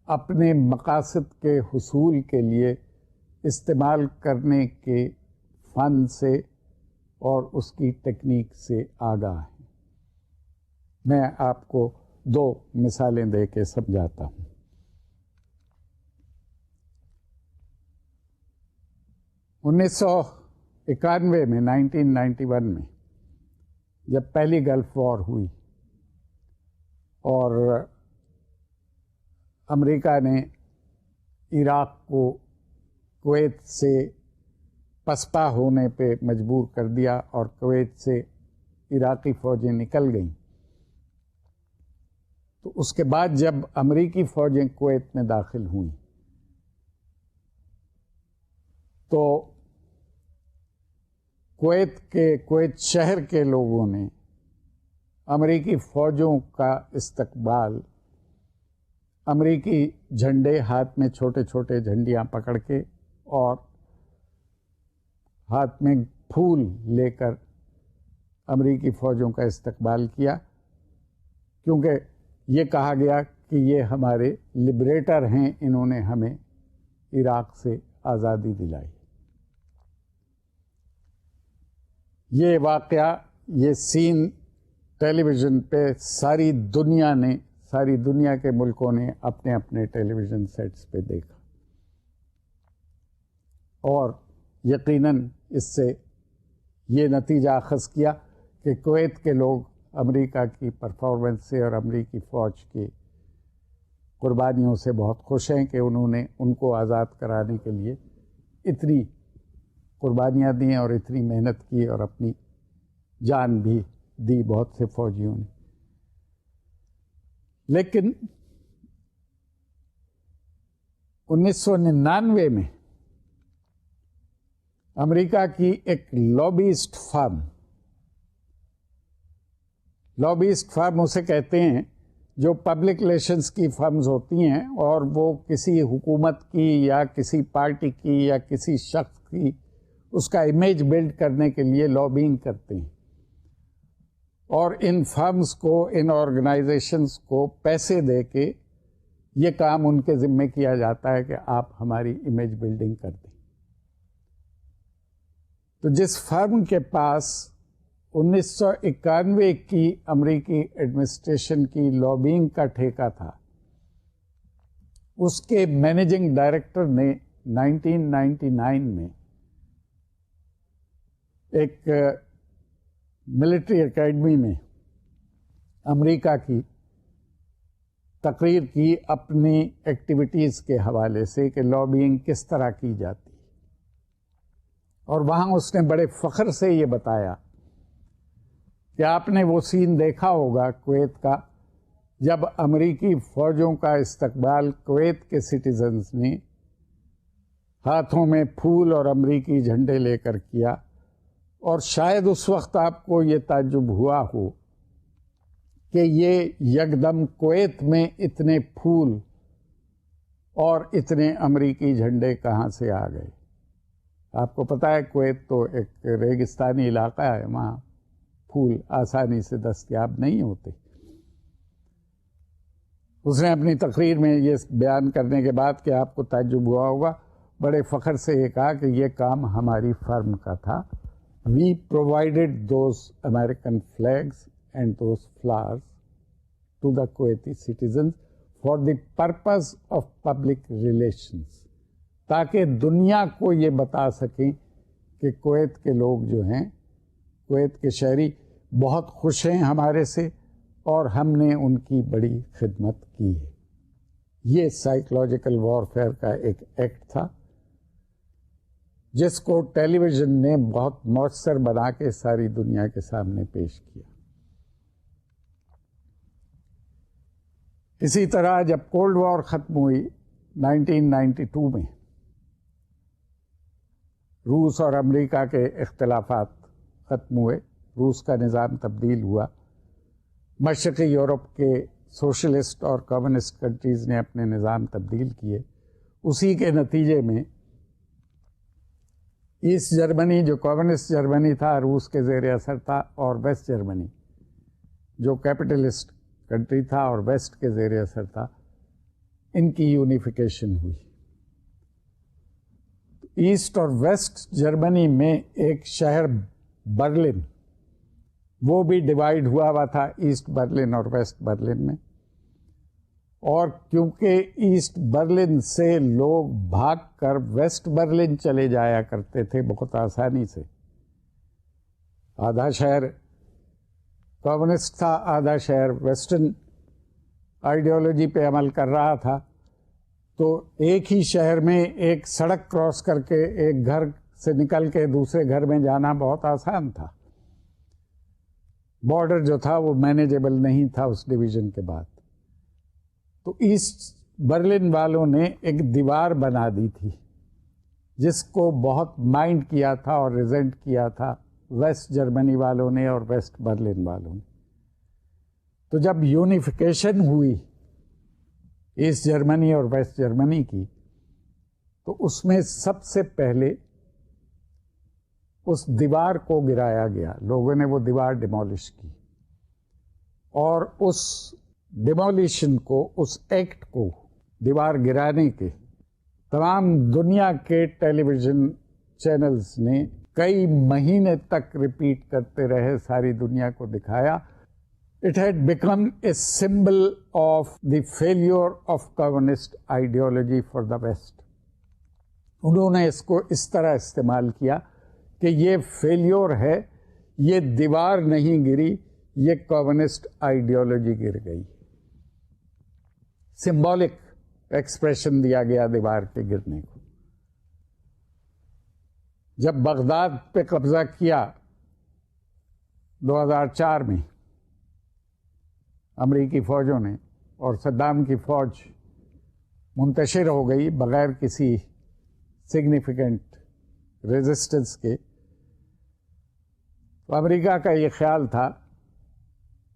اپنے مقاصد کے حصول کے لیے استعمال کرنے کے فن سے اور اس کی ٹیکنیک سے آگاہ ہیں۔ میں آپ کو 2 مثالیں دے کے سمجھاتا ہوں۔ 1991 میں 1991 میں جب پہلی گلف وار ہوئی اور امریکہ نے عراق کو کویت سے پسپا ہونے پہ مجبور کر دیا اور کویت سے عراقی فوجیں نکل گئیں، تو اس کے بعد جب امریکی فوجیں کویت میں داخل ہوئیں تو کویت شہر کے لوگوں نے امریکی فوجوں کا استقبال امریکی جھنڈے ہاتھ میں چھوٹے چھوٹے جھنڈیاں پکڑ کے اور ہاتھ میں پھول لے کر امریکی فوجوں کا استقبال کیا، کیونکہ یہ کہا گیا کہ یہ ہمارے لبریٹر ہیں، انہوں نے ہمیں عراق سے آزادی دلائی۔ یہ واقعہ، یہ سین ٹیلی ویژن پہ ساری دنیا کے ملکوں نے اپنے اپنے ٹیلی ویژن سیٹس پہ دیکھا۔ اور یقیناً اس سے یہ نتیجہ اخذ کیا کہ کویت کے لوگ امریکہ کی پرفارمنس سے اور امریکی فوج کی قربانیوں سے بہت خوش ہیں کہ انہوں نے ان کو آزاد کرانے کے لیے اتنی قربانیاں دیں اور اتنی محنت کی اور اپنی جان بھی دی بہت سے فوجیوں نے. لیکن 1999 میں امریکہ کی ایک لابیسٹ فرم اسے کہتے ہیں جو پبلک ریلیشنز کی فرمز ہوتی ہیں اور وہ کسی حکومت کی یا کسی پارٹی کی یا کسی شخص کی اس کا امیج بلڈ کرنے کے لیے لابینگ کرتے ہیں، اور ان فرمز کو، ان آرگنائزیشنز کو پیسے دے کے یہ کام ان کے ذمے کیا جاتا ہے کہ آپ ہماری امیج بلڈنگ کر دیں. تو جس فرم کے پاس 1991 کی امریکی ایڈمنسٹریشن کی لابینگ کا ٹھیکہ تھا، اس کے مینیجنگ ڈائریکٹر نے 1999 میں ایک ملٹری اکیڈمی میں امریکہ کی تقریر کی اپنی ایکٹیویٹیز کے حوالے سے کہ لابینگ کس طرح کی جاتی ہے، اور وہاں اس نے بڑے فخر سے یہ بتایا کہ آپ نے وہ سین دیکھا ہوگا کویت کا جب امریکی فوجوں کا استقبال کویت کے سٹیزنز نے ہاتھوں میں پھول اور امریکی جھنڈے لے کر کیا، اور شاید اس وقت آپ کو یہ تعجب ہوا ہو کہ یہ یکدم کویت میں اتنے پھول اور اتنے امریکی جھنڈے کہاں سے آ گئے. آپ کو پتہ ہے کویت تو ایک ریگستانی علاقہ ہے، وہاں پھول آسانی سے دستیاب نہیں ہوتے. اس نے اپنی تقریر میں یہ بیان کرنے کے بعد کہ آپ کو تعجب ہوا ہوگا، بڑے فخر سے یہ کہا کہ یہ کام ہماری فرم کا تھا. We provided those American flags and those flowers to the Kuwaiti citizens for the purpose of public relations, تاکہ دنیا کو یہ بتا سکیں کہ کویت کے لوگ جو ہیں، کویت کے شہری بہت خوش ہیں ہمارے سے اور ہم نے ان کی بڑی خدمت کی ہے. یہ سائیکولوجیکل وارفیئر کا ایک ایکٹ تھا جس کو ٹیلی ویژن نے بہت مؤثر بنا کے ساری دنیا کے سامنے پیش کیا. اسی طرح جب کولڈ وار ختم ہوئی 1992 میں، روس اور امریکہ کے اختلافات ختم ہوئے، روس کا نظام تبدیل ہوا، مشرقی یورپ کے سوشلسٹ اور کمیونسٹ کنٹریز نے اپنے نظام تبدیل کیے. اسی کے نتیجے میں ایسٹ جرمنی جو کمیونسٹ جرمنی تھا روس کے زیر اثر تھا، اور ویسٹ جرمنی جو کیپٹلسٹ کنٹری تھا اور ویسٹ کے زیر اثر تھا، ان کی یونیفیکیشن ہوئی. ایسٹ اور ویسٹ جرمنی میں ایک شہر برلن، وہ بھی ڈیوائیڈ ہوا تھا ایسٹ برلن اور ویسٹ برلن میں، اور کیونکہ ایسٹ برلن سے لوگ بھاگ کر ویسٹ برلن چلے جایا کرتے تھے بہت آسانی سے، آدھا شہر کمیونسٹ تھا، آدھا شہر ویسٹرن آئیڈیالوجی پہ عمل کر رہا تھا، تو ایک ہی شہر میں ایک سڑک کراس کر کے ایک گھر سے نکل کے دوسرے گھر میں جانا بہت آسان تھا. بارڈر جو تھا وہ مینیجیبل نہیں تھا اس ڈویژن کے بعد. تو ایسٹ برلن والوں نے ایک دیوار بنا دی تھی جس کو بہت مائنڈ کیا تھا اور ریزنٹ کیا تھا ویسٹ جرمنی والوں نے اور ویسٹ برلن والوں نے. تو جب یونیفیکیشن ہوئی ایسٹ جرمنی اور ویسٹ جرمنی کی، تو اس میں سب سے پہلے اس دیوار کو گرایا گیا، لوگوں نے وہ دیوار ڈیمولش کی، اور اس ڈیمولیشن کو، اس ایکٹ کو، دیوار گرانے کے تمام دنیا کے ٹیلی ویژن چینلز نے کئی مہینے تک ریپیٹ کرتے رہے، ساری دنیا کو دکھایا. It had become a symbol of the failure of communist ideology for the West. انہوں نے اس کو اس طرح استعمال کیا کہ یہ فیلیور ہے، یہ دیوار نہیں گری، یہ کمیونسٹ آئیڈیالوجی گر گئی. سمبولک ایکسپریشن دیا گیا دیوار کے گرنے کو. جب بغداد پہ قبضہ کیا 2004 میں امریکی فوجوں نے، اور صدام کی فوج منتشر ہو گئی بغیر کسی سگنیفیکنٹ ریزسٹنس کے، تو امریکہ کا یہ خیال تھا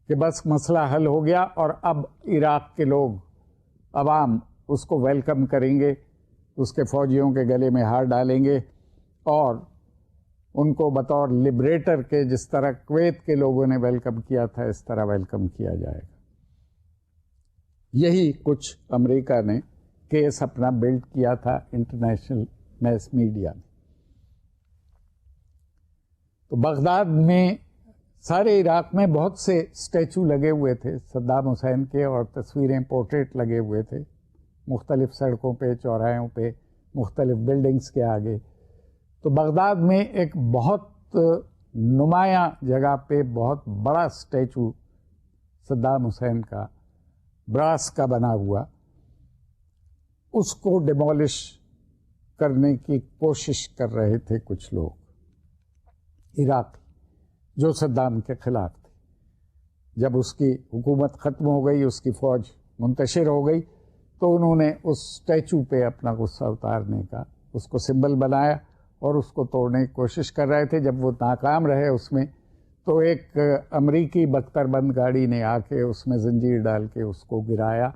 کہ بس مسئلہ حل ہو گیا اور اب عراق کے لوگ، عوام اس کو ویلکم کریں گے، اس کے فوجیوں کے گلے میں ہار ڈالیں گے اور ان کو بطور لبریٹر کے جس طرح کویت کے لوگوں نے ویلکم کیا تھا اس طرح ویلکم کیا جائے گا. یہی کچھ امریکہ نے کیس اپنا بلڈ کیا تھا انٹرنیشنل میس میڈیا میں. تو بغداد میں، سارے عراق میں بہت سے اسٹیچو لگے ہوئے تھے صدام حسین کے، اور تصویریں، پورٹریٹ لگے ہوئے تھے مختلف سڑکوں پہ، چوراہوں پہ، مختلف بلڈنگز کے آگے. تو بغداد میں ایک بہت نمایاں جگہ پہ بہت بڑا اسٹیچو صدام حسین کا، براس کا بنا ہوا، اس کو ڈیمولش کرنے کی کوشش کر رہے تھے کچھ لوگ عراق جو صدام کے خلاف تھے. جب اس کی حکومت ختم ہو گئی، اس کی فوج منتشر ہو گئی، تو انہوں نے اس اسٹیچو پہ اپنا غصہ اتارنے کا، اس کو سمبل بنایا اور اس کو توڑنے کی کوشش کر رہے تھے. جب وہ ناکام رہے اس میں، تو ایک امریکی بختر بند گاڑی نے آ کے اس میں زنجیر ڈال کے اس کو گرایا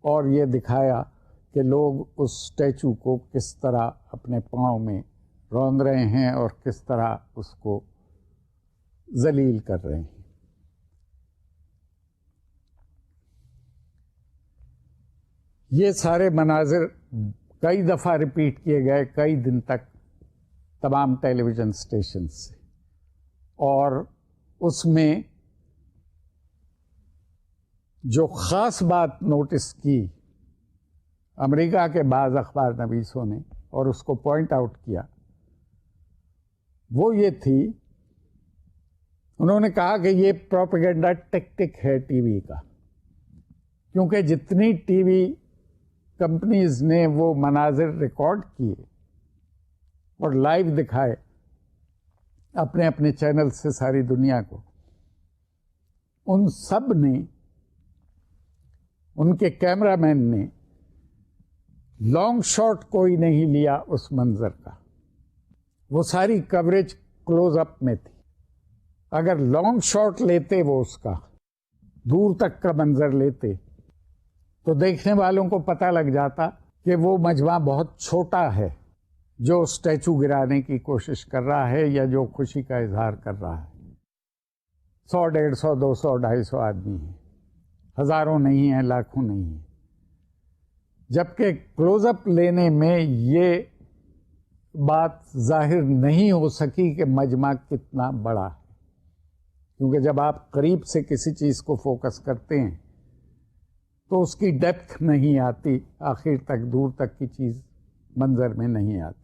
اور یہ دکھایا کہ لوگ اس اسٹیچو کو کس طرح اپنے پاؤں میں روند رہے ہیں اور کس طرح اس کو ذلیل کر رہے ہیں. یہ سارے مناظر کئی دفعہ ریپیٹ کیے گئے کئی دن تک تمام ٹیلی ویژن اسٹیشن سے، اور اس میں جو خاص بات نوٹس کی امریکہ کے بعض اخبار نویسوں نے اور اس کو پوائنٹ آؤٹ کیا، وہ یہ تھی، انہوں نے کہا کہ یہ پروپیگنڈا ٹیکٹک ہے ٹی وی کا، کیونکہ جتنی ٹی وی کمپنیز نے وہ مناظر ریکارڈ کیے اور لائیو دکھائے اپنے اپنے چینل سے ساری دنیا کو، ان سب نے، ان کے کیمرہ مین نے لانگ شاٹ کوئی نہیں لیا اس منظر کا. وہ ساری کوریج کلوز اپ میں تھی. اگر لانگ شاٹ لیتے، وہ اس کا دور تک کا منظر لیتے، تو دیکھنے والوں کو پتہ لگ جاتا کہ وہ مجمع بہت چھوٹا ہے جو اسٹیچو گرانے کی کوشش کر رہا ہے یا جو خوشی کا اظہار کر رہا ہے. 100، 150، 200، 250 آدمی ہیں، ہزاروں نہیں ہیں، لاکھوں نہیں ہیں. جبکہ کلوز اپ لینے میں یہ بات ظاہر نہیں ہو سکی کہ مجمع کتنا بڑا ہے، کیونکہ جب آپ قریب سے کسی چیز کو فوکس کرتے ہیں تو اس کی ڈیپتھ نہیں آتی، آخر تک دور تک کی چیز منظر میں نہیں آتی.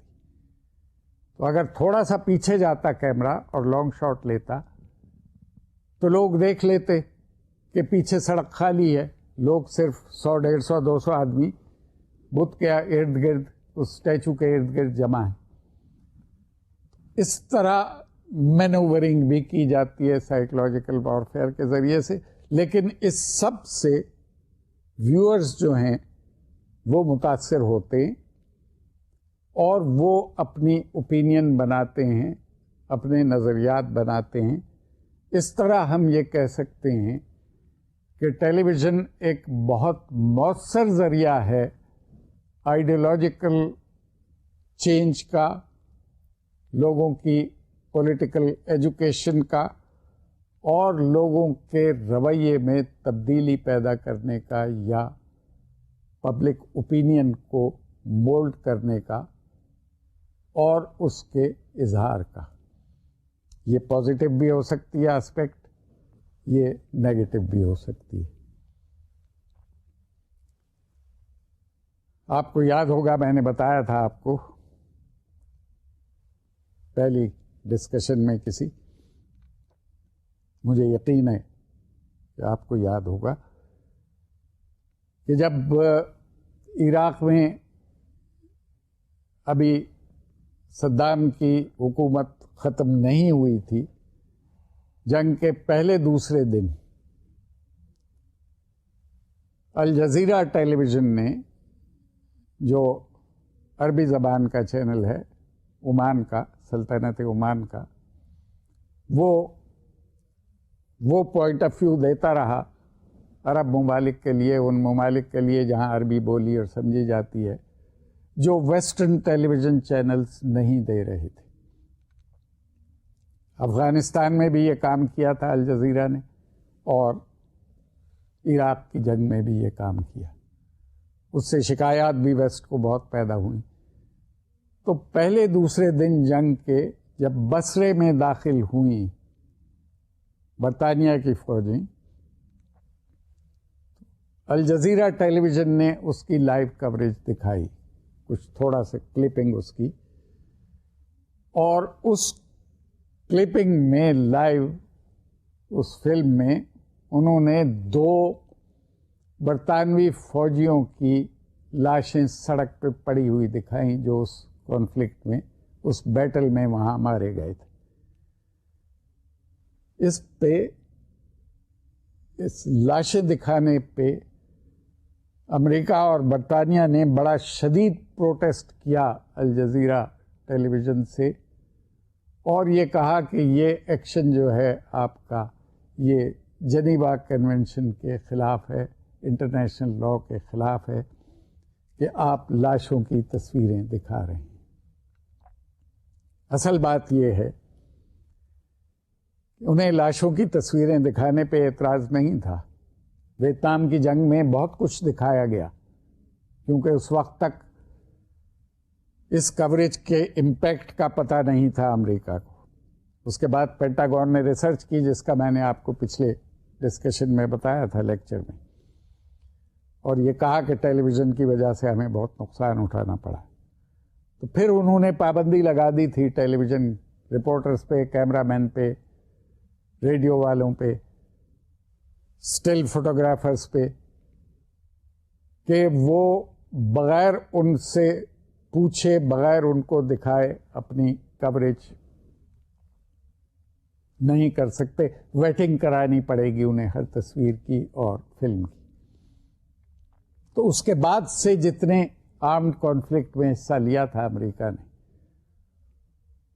تو اگر تھوڑا سا پیچھے جاتا کیمرہ اور لانگ شاٹ لیتا تو لوگ دیکھ لیتے کہ پیچھے سڑک خالی ہے، لوگ صرف 100، 150، 200 آدمی بدھ کے ارد گرد، اس اسٹیچو کے ارد گرد جمع ہے. اس طرح مینوورنگ بھی کی جاتی ہے سائیکولوجیکل وارفیئر کے ذریعے سے، لیکن اس سب سے ویورز جو ہیں وہ متاثر ہوتے ہیں اور وہ اپنی اوپینین بناتے ہیں، اپنے نظریات بناتے ہیں. اس طرح ہم یہ کہہ سکتے ہیں کہ ٹیلی ویژن ایک بہت مؤثر ذریعہ ہے آئیڈیالوجیکل چینج کا، لوگوں کی پولیٹیکل ایجوکیشن کا، اور لوگوں کے رویے میں تبدیلی پیدا کرنے کا یا پبلک اوپینین کو مولڈ کرنے کا اور اس کے اظہار کا. یہ پازیٹیو بھی ہو سکتی ہے اسپیکٹ، یہ نیگیٹو بھی ہو سکتی ہے. آپ کو یاد ہوگا میں نے بتایا تھا آپ کو پہلی ڈسکشن میں کسی، مجھے یقین ہے کہ آپ کو یاد ہوگا کہ جب عراق میں ابھی صدام کی حکومت ختم نہیں ہوئی تھی، جنگ کے پہلے دوسرے دن الجزیرہ ٹیلی ویژن نے، جو عربی زبان کا چینل ہے عمان کا، سلطنت عمان کا، وہ پوائنٹ آف ویو دیتا رہا عرب ممالک کے لیے، ان ممالک کے لیے جہاں عربی بولی اور سمجھی جاتی ہے، جو ویسٹرن ٹیلی ویژن چینلز نہیں دے رہے تھے۔ افغانستان میں بھی یہ کام کیا تھا الجزیرہ نے، اور عراق کی جنگ میں بھی یہ کام کیا۔ اس سے شکایات بھی ویسٹ کو بہت پیدا ہوئی۔ تو پہلے دوسرے دن جنگ کے جب بصرے میں داخل ہوئیں برطانیہ کی فوجیں، الجزیرہ ٹیلی ویژن نے اس کی لائیو کوریج دکھائی، کچھ تھوڑا سا کلپنگ اس کی، اور اس کلپنگ میں لائیو اس فلم میں انہوں نے 2 برطانوی فوجیوں کی لاشیں سڑک پہ پڑی ہوئی دکھائیں، جو اس کانفلکٹ میں، اس بیٹل میں وہاں مارے گئے تھے۔ اس لاشیں دکھانے پہ امریکہ اور برطانیہ نے بڑا شدید پروٹیسٹ کیا الجزیرہ ٹیلی ویژن سے، اور یہ کہا کہ یہ ایکشن جو ہے آپ کا، یہ جنیوا کنونشن کے خلاف ہے، انٹرنیشنل لاء کے خلاف ہے کہ آپ لاشوں کی تصویریں دکھا رہے ہیں۔ اصل بات یہ ہے کہ انہیں لاشوں کی تصویریں دکھانے پہ اعتراض نہیں تھا۔ ویتنام کی جنگ میں بہت کچھ دکھایا گیا، کیونکہ اس وقت تک اس کوریج کے امپیکٹ کا پتہ نہیں تھا امریکہ کو۔ اس کے بعد پینٹاگون نے ریسرچ کی، جس کا میں نے آپ کو پچھلے ڈسکشن میں بتایا تھا لیکچر میں، اور یہ کہا کہ ٹیلی ویژن کی وجہ سے ہمیں بہت نقصان اٹھانا پڑا۔ تو پھر انہوں نے پابندی لگا دی تھی ٹیلی ویژن رپورٹرز پہ، کیمرہ مین پہ، ریڈیو والوں پہ، اسٹل فوٹوگرافرز پہ، کہ وہ بغیر ان سے پوچھے، بغیر ان کو دکھائے اپنی کوریج نہیں کر سکتے، ویٹنگ کرانی پڑے گی انہیں ہر تصویر کی اور فلم کی۔ تو اس کے بعد سے جتنے آرمڈ کانفلکٹ میں حصہ لیا تھا امریکہ نے،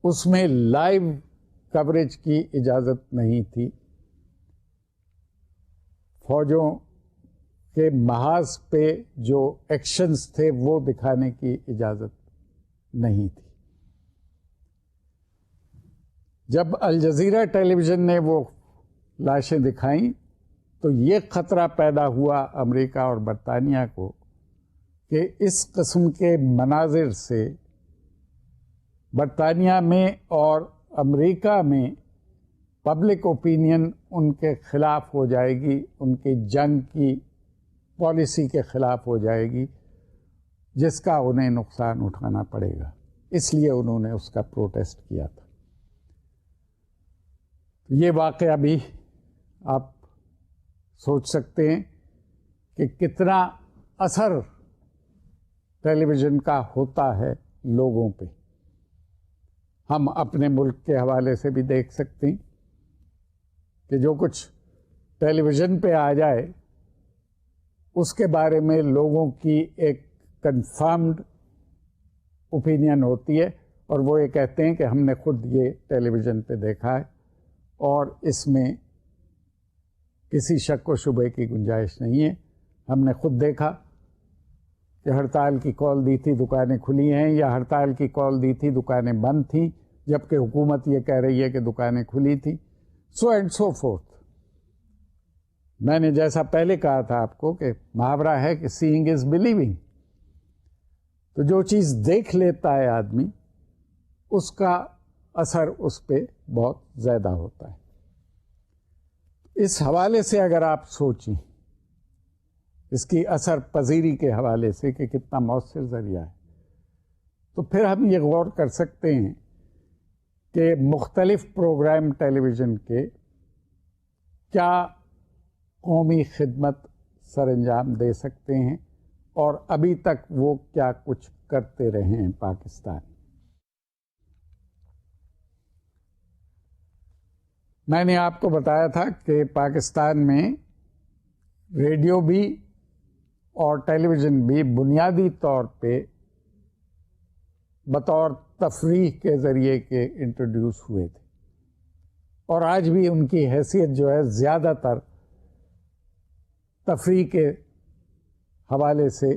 اس میں لائیو کوریج کی اجازت نہیں تھی، فوجوں کے محاذ پہ جو ایکشنز تھے وہ دکھانے کی اجازت نہیں تھی۔ جب الجزیرہ ٹیلی ویژن نے وہ لاشیں دکھائیں تو یہ خطرہ پیدا ہوا امریکہ اور برطانیہ کو کہ اس قسم کے مناظر سے برطانیہ میں اور امریکہ میں پبلک اوپینین ان کے خلاف ہو جائے گی، ان کی جنگ کی پالیسی کے خلاف ہو جائے گی، جس کا انہیں نقصان اٹھانا پڑے گا۔ اس لیے انہوں نے اس کا پروٹیسٹ کیا تھا۔ یہ واقعہ بھی آپ سوچ سکتے ہیں کہ کتنا اثر ٹیلی ویژن کا ہوتا ہے لوگوں پہ۔ ہم اپنے ملک کے حوالے سے بھی دیکھ سکتے ہیں کہ جو کچھ ٹیلی ویژن پہ آ جائے اس کے بارے میں لوگوں کی ایک کنفرمڈ اوپینین ہوتی ہے، اور وہ یہ کہتے ہیں کہ ہم نے خود یہ ٹیلی ویژن پہ دیکھا ہے اور اس میں کسی شک و شبے کی گنجائش نہیں ہے، ہم نے خود دیکھا کہ ہڑتال کی کال دی تھی دکانیں کھلی ہیں، یا ہڑتال کی کال دی تھی دکانیں بند تھیں، جبکہ حکومت یہ کہہ رہی ہے کہ دکانیں کھلی تھیں، سو اینڈ سو فورتھ۔ میں نے جیسا پہلے کہا تھا آپ کو کہ محاورہ ہے کہ سیئنگ از بلیونگ، تو جو چیز دیکھ لیتا ہے آدمی اس کا اثر اس پہ بہت زیادہ ہوتا ہے۔ اس حوالے سے اگر آپ سوچیں، اس کی اثر پذیری کے حوالے سے کہ کتنا مؤثر ذریعہ ہے، تو پھر ہم یہ غور کر سکتے ہیں کہ مختلف پروگرام ٹیلی ویژن کے کیا قومی خدمت سر انجام دے سکتے ہیں اور ابھی تک وہ کیا کچھ کرتے رہے ہیں پاکستان. میں نے آپ کو بتایا تھا کہ پاکستان میں ریڈیو بھی اور ٹیلی ویژن بھی بنیادی طور پہ بطور تفریح کے ذریعے کے انٹروڈیوس ہوئے تھے، اور آج بھی ان کی حیثیت جو ہے زیادہ تر تفریح کے حوالے سے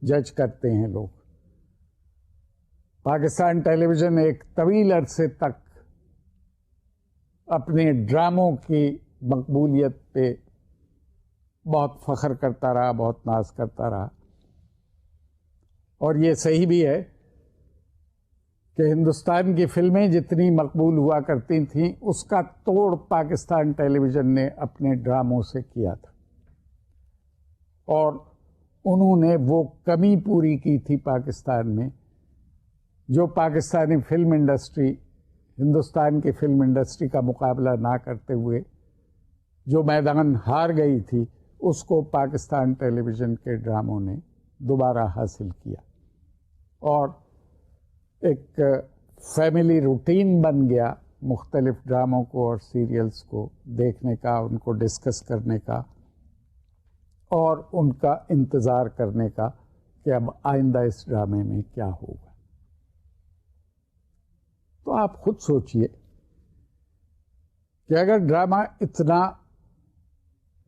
جج کرتے ہیں لوگ. پاکستان ٹیلی ویژن ایک طویل عرصے تک اپنے ڈراموں کی مقبولیت پہ بہت فخر کرتا رہا، بہت ناز کرتا رہا، اور یہ صحیح بھی ہے کہ ہندوستان کی فلمیں جتنی مقبول ہوا کرتی تھیں اس کا توڑ پاکستان ٹیلی ویژن نے اپنے ڈراموں سے کیا تھا، اور انہوں نے وہ کمی پوری کی تھی پاکستان میں جو پاکستانی فلم انڈسٹری ہندوستان کی فلم انڈسٹری کا مقابلہ نہ کرتے ہوئے جو میدان ہار گئی تھی، اس کو پاکستان ٹیلی ویژن کے ڈراموں نے دوبارہ حاصل کیا، اور ایک فیملی روٹین بن گیا مختلف ڈراموں کو اور سیریلز کو دیکھنے کا، ان کو ڈسکس کرنے کا اور ان کا انتظار کرنے کا کہ اب آئندہ اس ڈرامے میں کیا ہوگا. تو آپ خود سوچئے کہ اگر ڈرامہ اتنا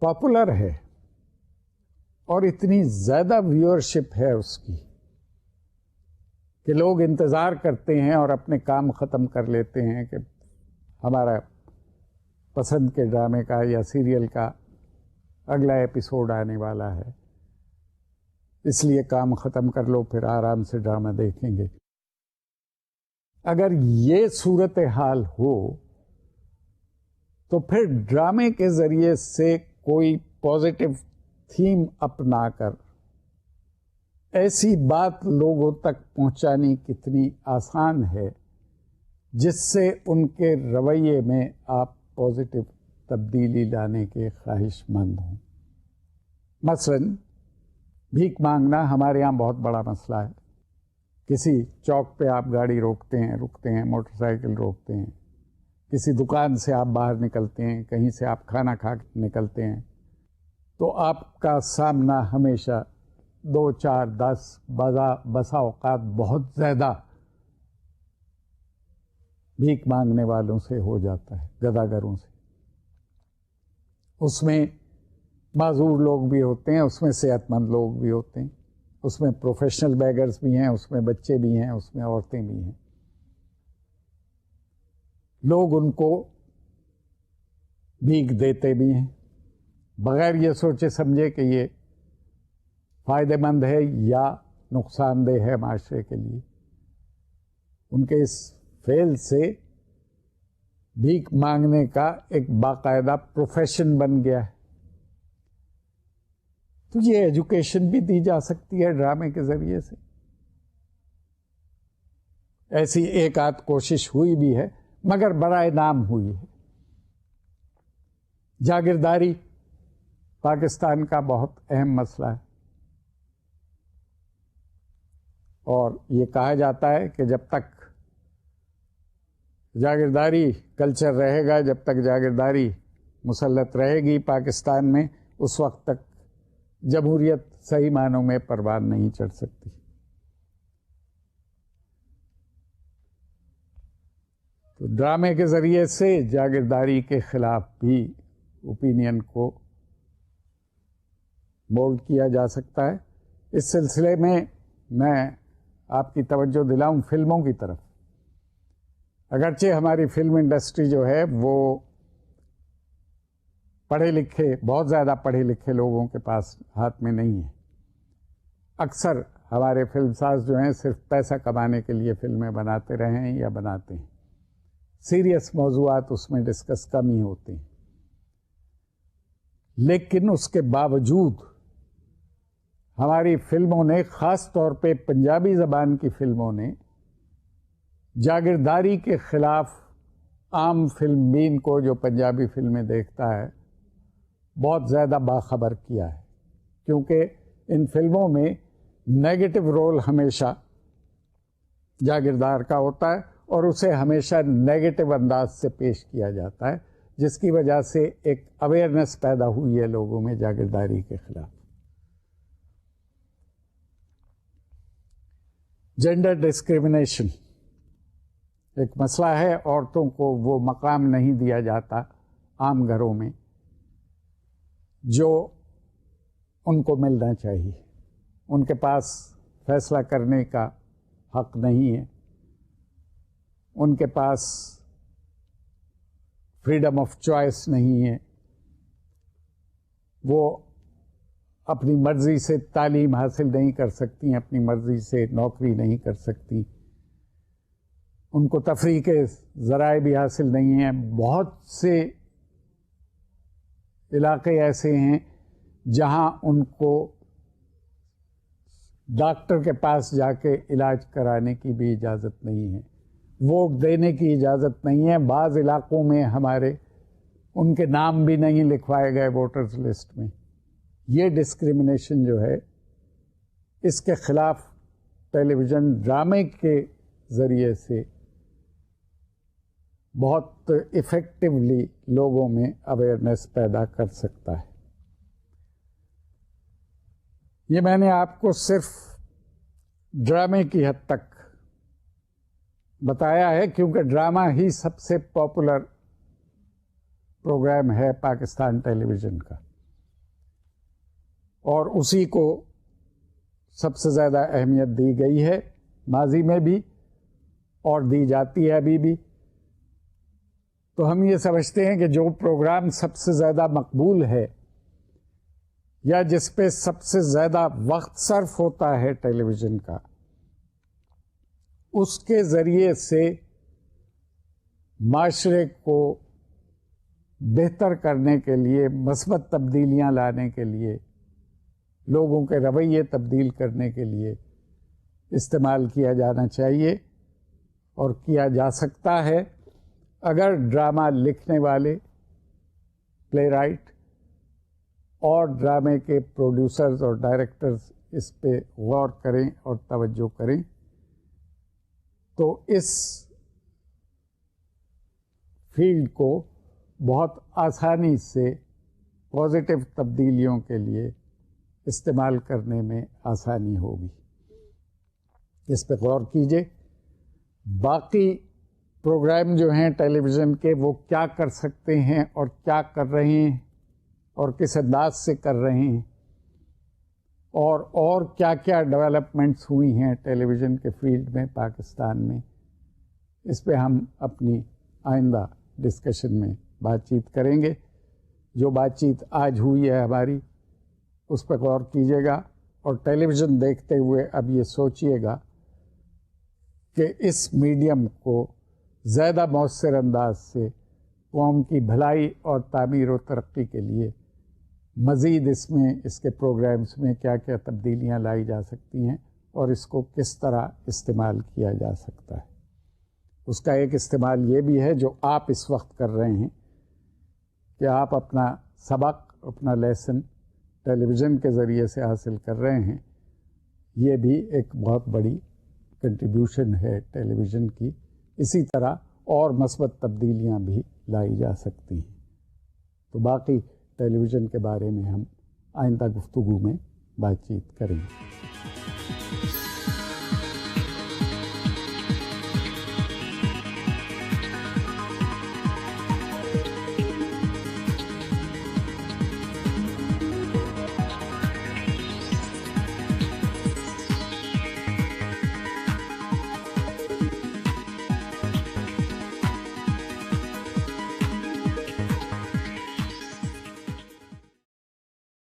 پاپولر ہے اور اتنی زیادہ ویورشپ ہے اس کی کہ لوگ انتظار کرتے ہیں اور اپنے کام ختم کر لیتے ہیں کہ ہمارا پسند کے ڈرامے کا یا سیریل کا اگلا ایپیسوڈ آنے والا ہے، اس لیے کام ختم کر لو، پھر آرام سے ڈرامہ دیکھیں گے. اگر یہ صورتحال ہو تو پھر ڈرامے کے ذریعے سے کوئی پازیٹیو تھیم اپنا کر ایسی بات لوگوں تک پہنچانی کتنی آسان ہے جس سے ان کے رویے میں آپ پازیٹیو تبدیلی لانے کے خواہش مند ہوں. مثلاً بھیک مانگنا ہمارے یہاں بہت بڑا مسئلہ ہے. کسی چوک پہ آپ گاڑی رکتے ہیں، موٹر سائیکل روکتے ہیں، کسی دکان سے آپ باہر نکلتے ہیں، کہیں سے آپ کھانا کھا کے نکلتے ہیں، تو آپ کا سامنا ہمیشہ 2 4 10 بسا اوقات بہت زیادہ بھیک مانگنے والوں سے ہو جاتا ہے، گداگروں سے. اس میں معذور لوگ بھی ہوتے ہیں، اس میں صحت مند لوگ بھی ہوتے ہیں، اس میں پروفیشنل بیگرز بھی ہیں، اس میں بچے بھی ہیں، اس میں عورتیں بھی ہیں. لوگ ان کو بھیک دیتے بھی ہیں بغیر یہ سوچے سمجھے کہ یہ فائدہ مند ہے یا نقصان دہ ہے معاشرے کے لیے. ان کے اس فعل سے بھیک مانگنے کا ایک باقاعدہ پروفیشن بن گیا ہے. تو یہ ایجوکیشن بھی دی جا سکتی ہے ڈرامے کے ذریعے سے. ایسی ایک آدھ کوشش ہوئی بھی ہے مگر برائے نام ہوئی ہے. جاگیرداری پاکستان کا بہت اہم مسئلہ ہے، اور یہ کہا جاتا ہے کہ جب تک جاگیرداری کلچر رہے گا، جب تک جاگیرداری مسلط رہے گی پاکستان میں، اس وقت تک جمہوریت صحیح معنوں میں پروان نہیں چڑھ سکتی. تو ڈرامے کے ذریعے سے جاگیرداری کے خلاف بھی اوپینین کو مولڈ کیا جا سکتا ہے. اس سلسلے میں آپ کی توجہ دلاؤں فلموں کی طرف. اگرچہ ہماری فلم انڈسٹری جو ہے وہ پڑھے لکھے، بہت زیادہ پڑھے لکھے لوگوں کے پاس ہاتھ میں نہیں ہے. اکثر ہمارے فلم ساز جو ہیں صرف پیسہ کمانے کے لیے فلمیں بناتے رہے ہیں یا بناتے ہیں. سیریس موضوعات اس میں ڈسکس کم ہی ہوتے ہیں. لیکن اس کے باوجود ہماری فلموں نے، خاص طور پہ پنجابی زبان کی فلموں نے، جاگیرداری کے خلاف عام فلم بین کو جو پنجابی فلمیں دیکھتا ہے بہت زیادہ باخبر کیا ہے، کیونکہ ان فلموں میں نیگیٹو رول ہمیشہ جاگیردار کا ہوتا ہے اور اسے ہمیشہ نیگیٹو انداز سے پیش کیا جاتا ہے، جس کی وجہ سے ایک اویئرنیس پیدا ہوئی ہے لوگوں میں جاگیرداری کے خلاف۔ جینڈر ڈسکریمنیشن ایک مسئلہ ہے، عورتوں کو وہ مقام نہیں دیا جاتا عام گھروں میں جو ان کو ملنا چاہیے، ان کے پاس فیصلہ کرنے کا حق نہیں ہے، ان کے پاس فریڈم آف چوائس نہیں ہے، وہ اپنی مرضی سے تعلیم حاصل نہیں کر سکتی، اپنی مرضی سے نوکری نہیں کر سکتی، ان کو تفریح کے ذرائع بھی حاصل نہیں ہیں۔ بہت سے علاقے ایسے ہیں جہاں ان کو ڈاکٹر کے پاس جا کے علاج کرانے کی بھی اجازت نہیں ہے، ووٹ دینے کی اجازت نہیں ہے۔ بعض علاقوں میں ہمارے ان کے نام بھی نہیں لکھوائے گئے ووٹرز لسٹ میں۔ یہ ڈسکریمنیشن جو ہے، اس کے خلاف ٹیلی ویژن ڈرامے کے ذریعے سے بہت ایفیکٹولی لوگوں میں اویئرنیس پیدا کر سکتا ہے۔ یہ میں نے آپ کو صرف ڈرامے کی حد تک بتایا ہے، کیونکہ ڈرامہ ہی سب سے پاپولر پروگرام ہے پاکستان ٹیلی ویژن کا، اور اسی کو سب سے زیادہ اہمیت دی گئی ہے ماضی میں بھی اور دی جاتی ہے ابھی بھی۔ تو ہم یہ سمجھتے ہیں کہ جو پروگرام سب سے زیادہ مقبول ہے یا جس پہ سب سے زیادہ وقت صرف ہوتا ہے ٹیلی ویژن کا، اس کے ذریعے سے معاشرے کو بہتر کرنے کے لیے، مثبت تبدیلیاں لانے کے لیے، لوگوں کے رویے تبدیل کرنے کے لیے استعمال کیا جانا چاہیے اور کیا جا سکتا ہے، اگر ڈرامہ لکھنے والے، پلے رائٹ اور ڈرامے کے پروڈیوسرز اور ڈائریکٹرز اس پہ غور کریں اور توجہ کریں، تو اس فیلڈ کو بہت آسانی سے پازیٹیو تبدیلیوں کے لیے استعمال کرنے میں آسانی ہوگی۔ اس پہ غور کیجئے۔ باقی پروگرام جو ہیں ٹیلی ویژن کے، وہ کیا کر سکتے ہیں اور کیا کر رہے ہیں اور کس انداز سے کر رہے ہیں، اور کیا کیا ڈیولپمنٹس ہوئی ہیں ٹیلی ویژن کے فیلڈ میں پاکستان میں، اس پہ ہم اپنی آئندہ ڈسکشن میں بات چیت کریں گے۔ جو بات چیت آج ہوئی ہے ہماری، اس پہ غور کیجیے گا اور ٹیلی ویژن دیکھتے ہوئے اب یہ سوچیے گا کہ اس میڈیم کو زیادہ مؤثر انداز سے قوم کی بھلائی اور تعمیر و ترقی کے لیے مزید اس کے پروگرامز میں کیا کیا تبدیلیاں لائی جا سکتی ہیں اور اس کو کس طرح استعمال کیا جا سکتا ہے۔ اس کا ایک استعمال یہ بھی ہے جو آپ اس وقت کر رہے ہیں کہ آپ اپنا سبق، اپنا لیسن ٹیلی ویژن کے ذریعے سے حاصل کر رہے ہیں۔ یہ بھی ایک بہت بڑی کنٹریبیوشن ہے ٹیلی ویژن کی۔ اسی طرح اور مثبت تبدیلیاں بھی لائی جا سکتی ہیں۔ تو باقی ٹیلی ویژن کے بارے میں ہم آئندہ گفتگو میں بات چیت کریں گے۔